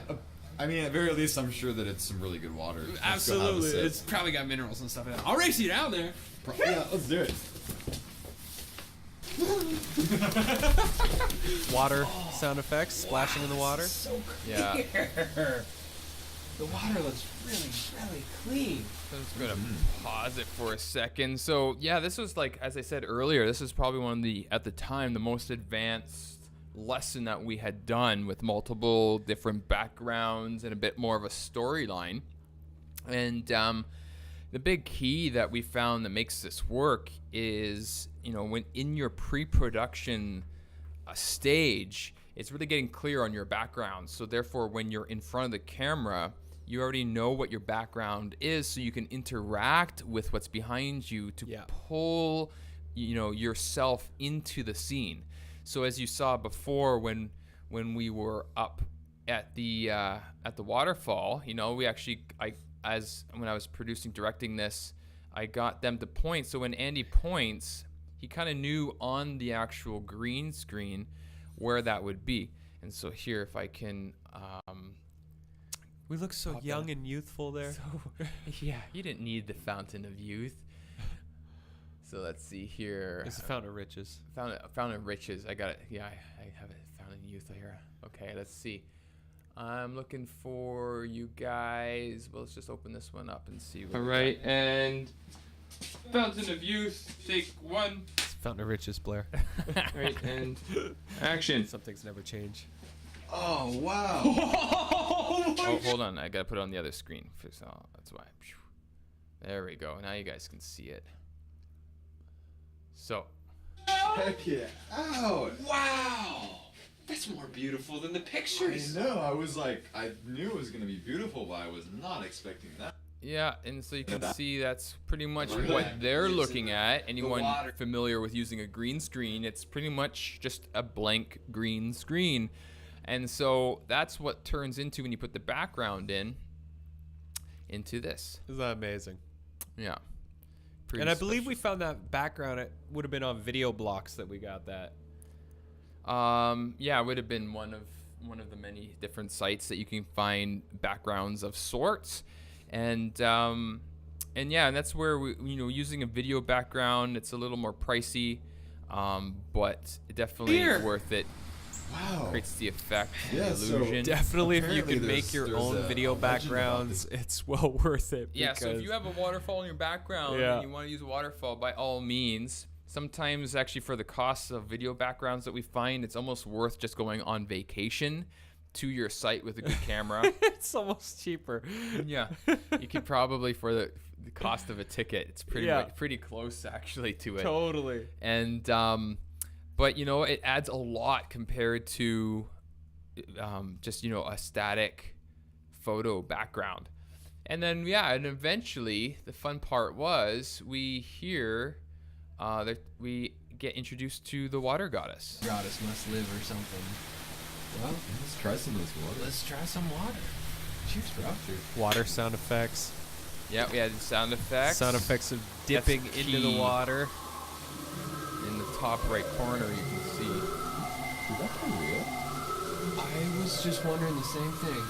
I mean, at very least, I'm sure that it's some really good water. Let's go have a Absolutely, sip. it's probably got minerals and stuff in it. I'll race you down there. Yeah, let's do it. Water sound effects, splashing in the water. So Yeah. clear. The water looks really, really clean. I'm just gonna pause it for a second. So yeah, this was like, as I said earlier, this was probably one of the, at the time, the most advanced lesson that we had done, with multiple different backgrounds and a bit more of a storyline. And the big key that we found that makes this work is, when in your pre-production stage, it's really getting clear on your background. So therefore, when you're in front of the camera, you already know what your background is, so you can interact with what's behind you to pull, yourself into the scene. So as you saw before, when we were up at the waterfall, we actually, when I was directing this, I got them to point. So when Andy points, he kind of knew on the actual green screen where that would be. And so here, if I can, We look so young and youthful there. So, yeah, you didn't need the Fountain of Youth. So let's see here. It's the Fountain of Riches. Fountain of Riches. I got it. Yeah, I have it. Fountain of Youth here. Okay, let's see. I'm looking for you guys. Well, let's just open this one up and see. All right, and Fountain of Youth, take one. It's Fountain of Riches, Blair. Right, and action. Some things never change. Oh wow. Oh, hold on. I gotta put it on the other screen. So that's why. There we go. Now you guys can see it. So. Heck yeah. Ow. Wow. That's more beautiful than the pictures. I know. I knew it was gonna be beautiful, but I was not expecting that. Yeah, and so you can see that's pretty much Really? what they're looking at. Anyone water. familiar with using a green screen, it's pretty much just a blank green screen. And so that's what turns into, when you put the background into this. Isn't that amazing? Yeah. And I believe we found that background. It would have been on Video Blocks that we got that. Yeah, it would have been one of the many different sites that you can find backgrounds of sorts. And yeah, and that's where we, using a video background, it's a little more pricey, but it definitely is worth it. Wow. Creates the effect, Yeah, the so illusion. Definitely, if you Apparently can make your there's own a video legend about backgrounds, it's well worth it. Yeah, so if because- you have a waterfall in your background Yeah. and you want to use a waterfall, by all means. Sometimes, actually, for the costs of video backgrounds that we find, it's almost worth just going on vacation to your site with a good camera. it's almost cheaper. Yeah, you could probably, for the cost of a ticket, it's pretty close actually to it. Totally. And but it adds a lot compared to just a static photo background. And then and eventually the fun part was we that we get introduced to the water goddess. Goddess must live or something. Well, Let's try some of this water. let's try some water. Cheers, bro. Water sound effects. Yeah, we had sound effects. Sound effects of dipping That's into the key. water. In the top right corner, you can see. Is that for real? I was just wondering the same thing.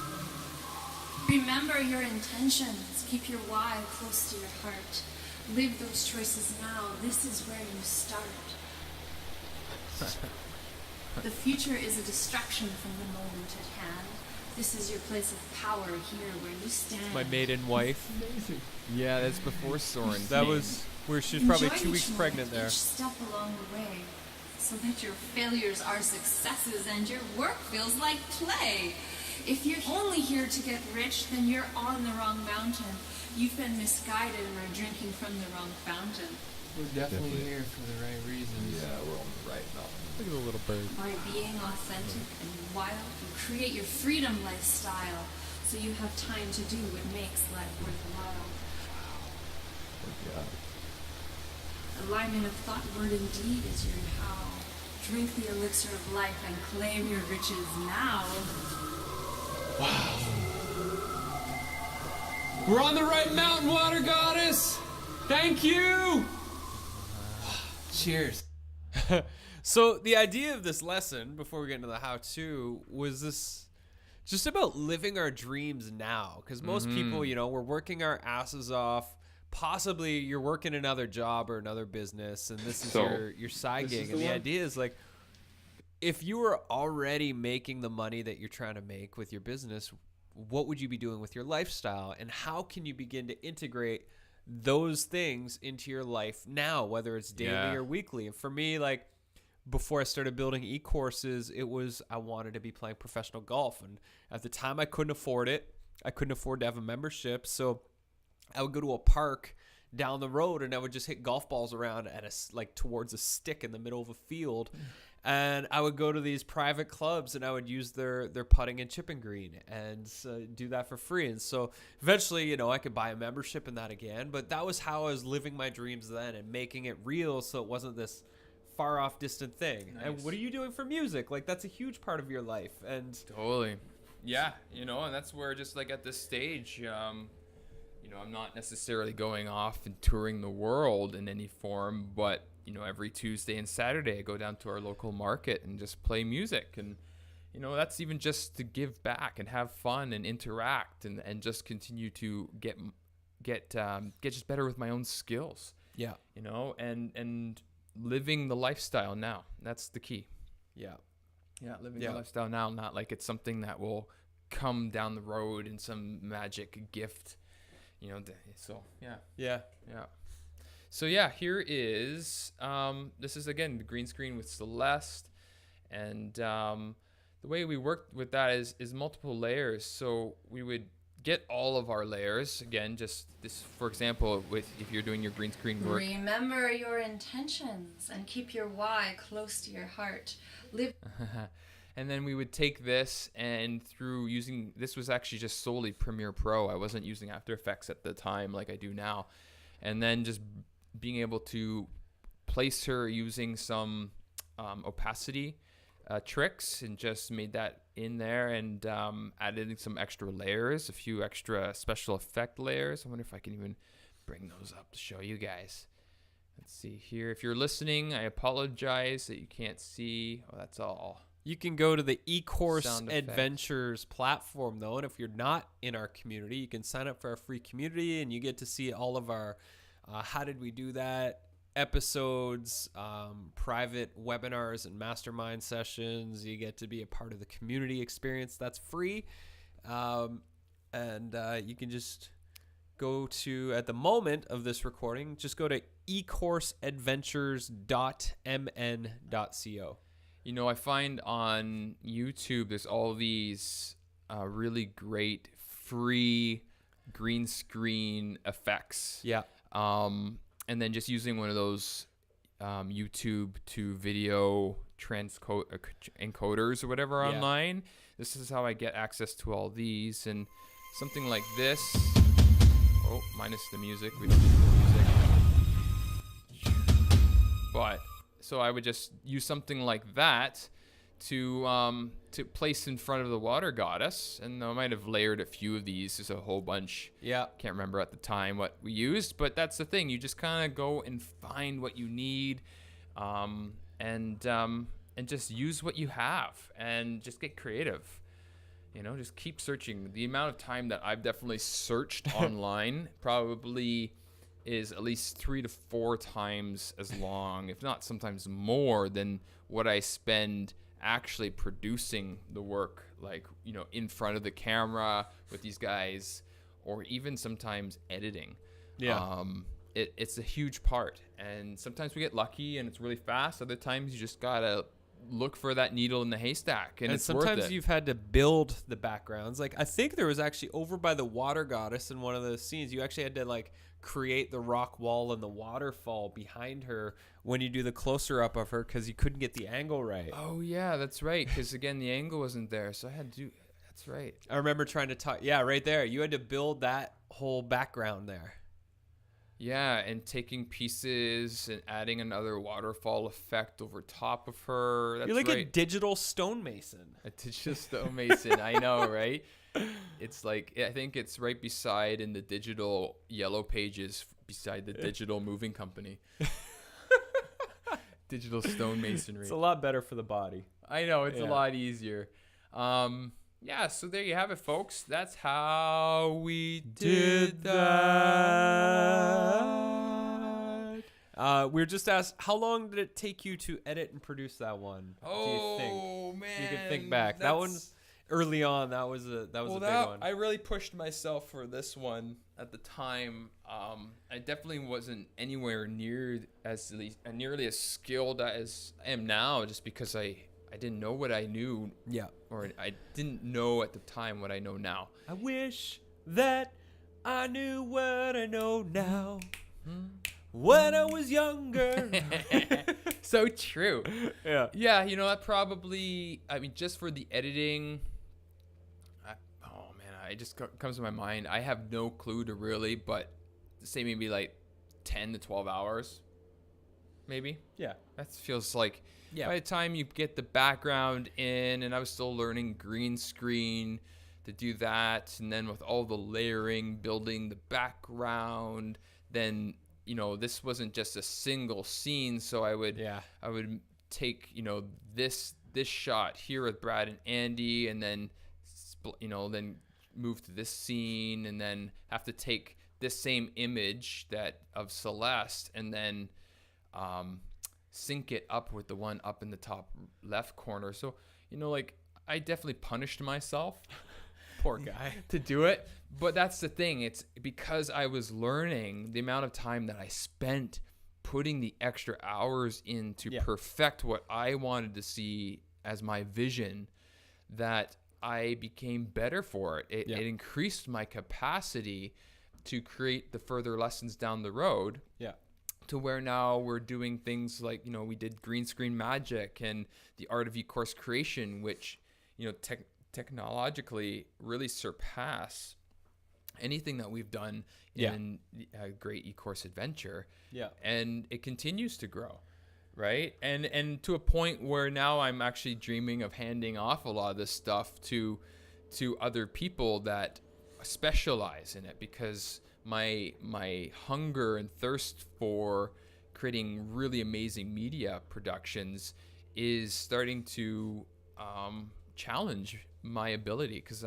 Remember your intentions. Keep your why close to your heart. Live those choices now. This is where you start. The future is a distraction from the moment at hand. This is your place of power here where you stand. My maiden wife. Amazing. Yeah, that's before Soren. That was where she was probably Enjoy 2 weeks each pregnant moment, there. Each step along the way, so that your failures are successes and your work feels like play. If you're only here to get rich, then you're on the wrong mountain. You've been misguided and are drinking from the wrong fountain. We're definitely Definitely. here for the right reasons. Yeah, we're on the right mountain. Look at the little bird. By being authentic and wild, you create your freedom lifestyle, so you have time to do what makes life worthwhile. Yeah. Alignment of thought, word, and deed is your how. Drink the elixir of life and claim your riches now. We're on the right mountain, water goddess! Thank you! Cheers. So the idea of this lesson, before we get into the how-to, was this just about living our dreams now. Because most people, we're working our asses off. Possibly you're working another job or another business, and this is your side this gig. is And the the one? idea is like, if you were already making the money that you're trying to make with your business, what would you be doing with your lifestyle? And how can you begin to integrate those things into your life now, whether it's daily Yeah. or weekly? And for me, like, before I started building eCourses, it was I wanted to be playing professional golf. And at the time, I couldn't afford it. I couldn't afford to have a membership. So I would go to a park down the road and I would just hit golf balls around at towards a stick in the middle of a field. And I would go to these private clubs and I would use their putting and chipping green and do that for free. And so eventually, I could buy a membership in that again. But that was how I was living my dreams then and making it real, so it wasn't this far off distant thing. And Nice. what are you doing for music? Like, that's a huge part of your life. And Totally. Yeah, and that's where just like at this stage, I'm not necessarily going off and touring the world in any form, but every Tuesday and Saturday I go down to our local market and just play music, and that's even just to give back and have fun and interact and just continue to get just better with my own skills. yeah, And living the lifestyle now. That's the key. yeah. Yeah, living Yeah. the lifestyle now, not like it's something that will come down the road in some magic gift, so yeah. Yeah. So yeah, here is, this is again the green screen with Celeste, and the way we worked with that is multiple layers. So we would get all of our layers, again, just this, for example, if you're doing your green screen work. Remember your intentions and keep your why close to your heart. Live And then we would take this and through using, this was actually just solely Premiere Pro. I wasn't using After Effects at the time like I do now. And then just being able to place her using some opacity tricks and just made that in there and added some extra layers, a few extra special effect layers. I wonder if I can even bring those up to show you guys. Let's see here. If you're listening, I apologize that you can't see. Oh, that's all. You can go to the eCourse Sound effects. Adventures platform, though, and if you're not in our community, you can sign up for our free community, and you get to see all of our How Did We Do That episodes, private webinars and mastermind sessions. You get to be a part of the community experience. That's free, and you can just go to, at the moment of this recording, just go to ecourseadventures.mn.co. I find on YouTube there's all these really great free green screen effects. Yeah. And then just using one of those YouTube to video encoders or whatever Yeah. online. This is how I get access to all these, and something like this. Oh, minus the music. We don't need the music. But so I would just use something like that to place in front of the water goddess. And I might have layered a few of these. There's a whole bunch. Yeah. Can't remember at the time what we used, but that's the thing. You just kind of go and find what you need, and just use what you have and just get creative. Just keep searching. The amount of time that I've definitely searched online probably is at least 3 to 4 times as long, if not sometimes more, than what I spend actually producing the work, like, in front of the camera with these guys, or even sometimes editing. Yeah. It's a huge part. And sometimes we get lucky and it's really fast. Other times you just gotta look for that needle in the haystack, and it's worth sometimes it. you've had to build the backgrounds. Like, I think there was actually over by the water goddess in one of those scenes, you actually had to like create the rock wall and the waterfall behind her when you do the closer up of her, because you couldn't get the angle right. Oh yeah, that's right, because again the angle wasn't there, so I had to do. That's right. I remember trying to talk. Yeah, right there. You had to build that whole background there. Yeah, and taking pieces and adding another waterfall effect over top of her. That's You're like right. a digital stonemason. A digital stonemason. I know, right? It's like, I think it's right beside in the digital yellow pages, beside the digital moving company. Digital stonemasonry. It's a lot better for the body. I know, it's a Yeah. lot easier. Yeah, so there you have it, folks. That's how we did that. We were just asked, how long did it take you to edit and produce that one? Do you think? Oh man, You can think back. That one early on. That was a big one. I really pushed myself for this one at the time. I definitely wasn't anywhere near nearly as skilled as I am now, just because I didn't know what I knew. Yeah. Or I didn't know at the time what I know now. I wish that I knew what I know now when I was younger. So true. Yeah. Yeah, that probably, just for the editing, it just comes to my mind. I have no clue to really, but say maybe like 10 to 12 hours, maybe. Yeah. That feels like, Yeah. by the time you get the background in, and I was still learning green screen to do that, and then with all the layering, building the background, then, this wasn't just a single scene, so I would take, this shot here with Brad and Andy, and then, then move to this scene, and then have to take this same image of Celeste, and then sync it up with the one up in the top left corner. So, I definitely punished myself. Poor guy. To do it. But that's the thing. It's because I was learning, the amount of time that I spent putting the extra hours in to perfect what I wanted to see as my vision, that I became better for it. It increased my capacity to create the further lessons down the road. Yeah. To where now we're doing things like, we did green screen magic and the art of eCourse creation, which, technologically really surpass anything that we've done in a great eCourse adventure. Yeah. And it continues to grow, right? And to a point where now I'm actually dreaming of handing off a lot of this stuff to other people that specialize in it, because my hunger and thirst for creating really amazing media productions is starting to challenge my ability, because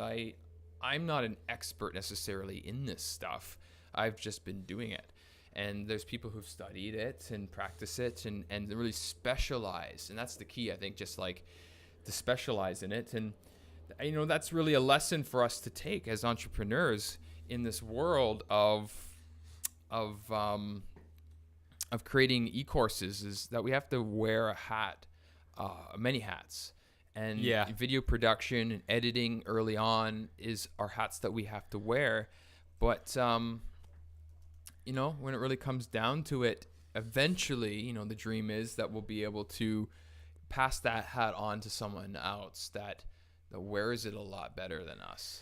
I'm not an expert necessarily in this stuff. I've just been doing it, and there's people who've studied it and practice it and really specialize, and that's the key, I think, just like to specialize in it. And that's really a lesson for us to take as entrepreneurs in this world of creating e-courses, is that we have to wear a hat, many hats. And video production and editing early on are hats that we have to wear. But, when it really comes down to it, eventually, the dream is that we'll be able to pass that hat on to someone else that wears it a lot better than us.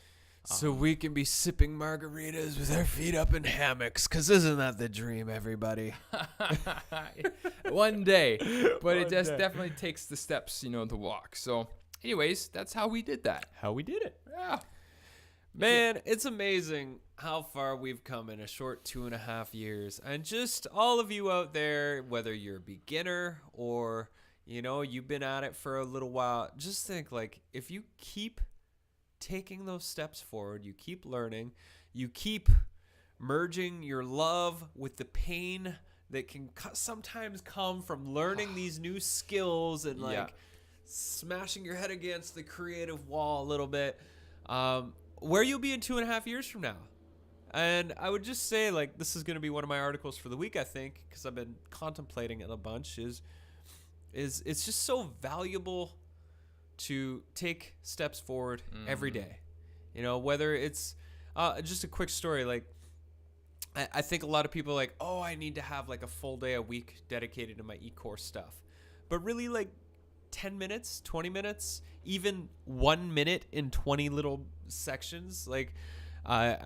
So we can be sipping margaritas with our feet up in hammocks, because isn't that the dream, everybody? One day, but One it just day. definitely takes the steps, to walk. So, anyways, that's how we did that. How we did it. Yeah. Man, it's amazing how far we've come in a short 2.5 years. And just all of you out there, whether you're a beginner or, you've been at it for a little while, just think, like, if you keep taking those steps forward, you keep learning, you keep merging your love with the pain that can sometimes come from learning these new skills and smashing your head against the creative wall a little bit, where you'll be in 2.5 years from now. And I would just say, like, this is going to be one of my articles for the week, I think, because I've been contemplating it a bunch, is it's just so valuable to take steps forward every day. Whether it's just a quick story, like, I think a lot of people are like, oh, I need to have like a full day a week dedicated to my eCourse stuff. But really, like, 10 minutes, 20 minutes, even 1 minute in 20 little sections. Like, I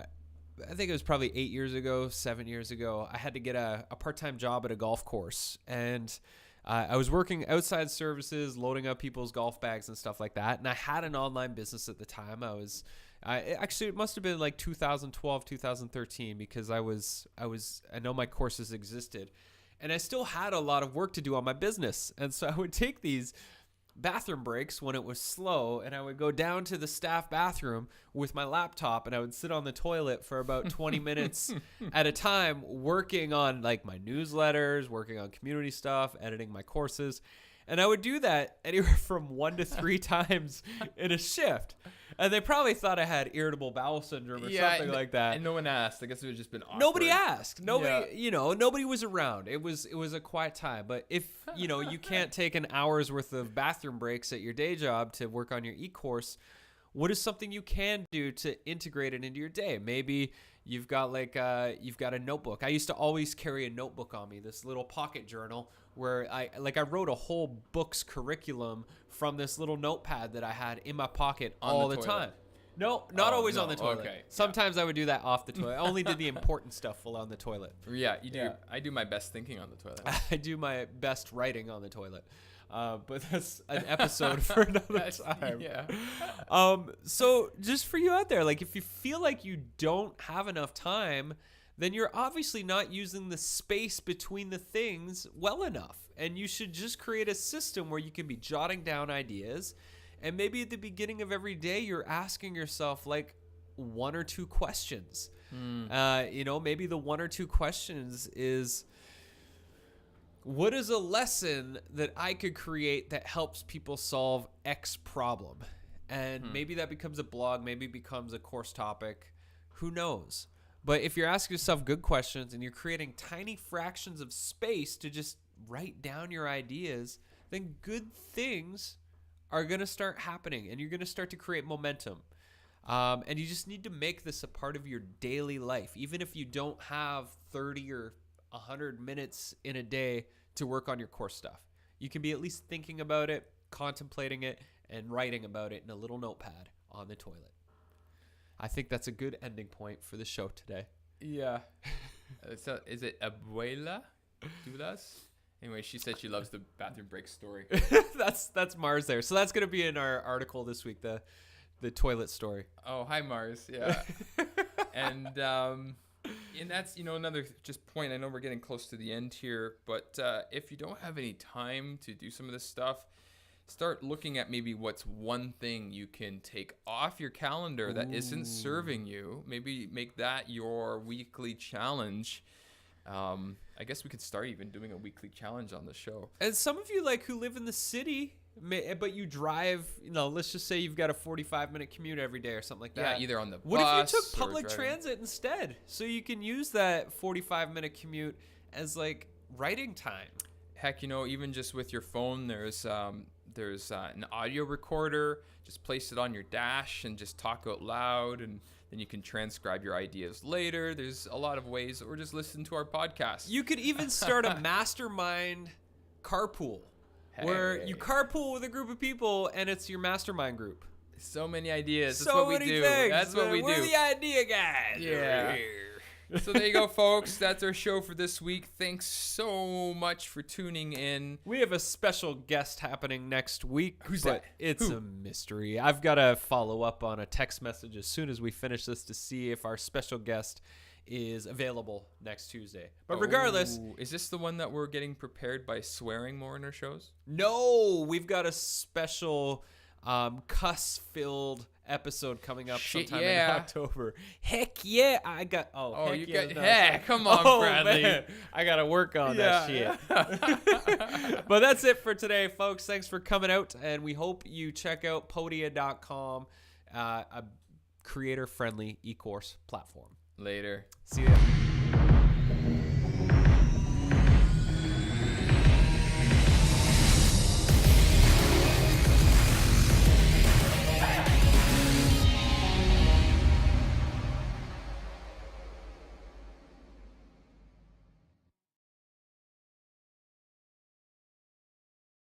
think it was probably 7 years ago, I had to get a part-time job at a golf course. And I was working outside services, loading up people's golf bags and stuff like that. And I had an online business at the time. Actually, it must have been like 2012, 2013, because I know my courses existed. And I still had a lot of work to do on my business. And so I would take these bathroom breaks when it was slow, and I would go down to the staff bathroom with my laptop, and I would sit on the toilet for about 20 minutes at a time, working on like my newsletters, working on community stuff, editing my courses. And I would do that anywhere from 1 to 3 times in a shift. And they probably thought I had irritable bowel syndrome or something like that. And no one asked. I guess it would just been awkward. Nobody asked. Nobody, nobody was around. It was a quiet time. But if, you can't take an hour's worth of bathroom breaks at your day job to work on your eCourse, what is something you can do to integrate it into your day? Maybe you've got a notebook. I used to always carry a notebook on me, this little pocket journal where I wrote a whole book's curriculum from this little notepad that I had in my pocket all the time. No, not always on the toilet. Okay. Sometimes I would do that off the toilet. I only did the important stuff while on the toilet. Yeah, you do. Yeah. I do my best thinking on the toilet. I do my best writing on the toilet. But that's an episode for another time. Yeah. So just for you out there, like, if you feel like you don't have enough time, then you're obviously not using the space between the things well enough. And you should just create a system where you can be jotting down ideas. And maybe at the beginning of every day, you're asking yourself like 1 or 2 questions. Maybe the 1 or 2 questions is, what is a lesson that I could create that helps people solve X problem? And maybe that becomes a blog, maybe it becomes a course topic. Who knows? But if you're asking yourself good questions and you're creating tiny fractions of space to just write down your ideas, then good things are going to start happening and you're going to start to create momentum. And you just need to make this a part of your daily life. Even if you don't have 30 or 100 minutes in a day to work on your course stuff, you can be at least thinking about it, contemplating it, and writing about it in a little notepad on the toilet. I think that's a good ending point for the show today. Yeah. So is it Abuela Dulas? Anyway, she said she loves the bathroom break story. That's Mars there. So that's going to be in our article this week, the toilet story. Oh, hi Mars. Yeah. And that's, another just point. I know we're getting close to the end here, but if you don't have any time to do some of this stuff, start looking at maybe what's one thing you can take off your calendar that isn't serving you. Maybe make that your weekly challenge. I guess we could start even doing a weekly challenge on the show. And some of you who live in the city, but you drive, let's just say you've got a 45-minute commute every day or something like that. Yeah, either on the bus. What if you took or public driving. transit instead? So you can use that 45-minute commute as writing time. Heck, even just with your phone, there's an audio recorder. Just place it on your dash and just talk out loud, and then you can transcribe your ideas later. There's a lot of ways, or just listen to our podcast. You could even start a mastermind carpool where you carpool with a group of people and it's your mastermind group. So many ideas. That's So what we many do. things. That's what we We're do. the idea guys. Yeah. Over here. So there you go, folks. That's our show for this week. Thanks so much for tuning in. We have a special guest happening next week. Who's but that? It's Who? a mystery. I've got to follow up on a text message as soon as we finish this to see if our special guest is available next Tuesday. But regardless, Oh, is this the one that we're getting prepared by swearing more in our shows? no, we've got a special cuss-filled episode coming up Shit, sometime yeah. in October. Heck yeah, I got. Oh, heck you yeah, got. no, Yeah, come on, Bradley. man, I gotta work on that shit. But that's it for today, folks. Thanks for coming out, and we hope you check out Podia.com, a creator-friendly e-course platform. Later. See ya.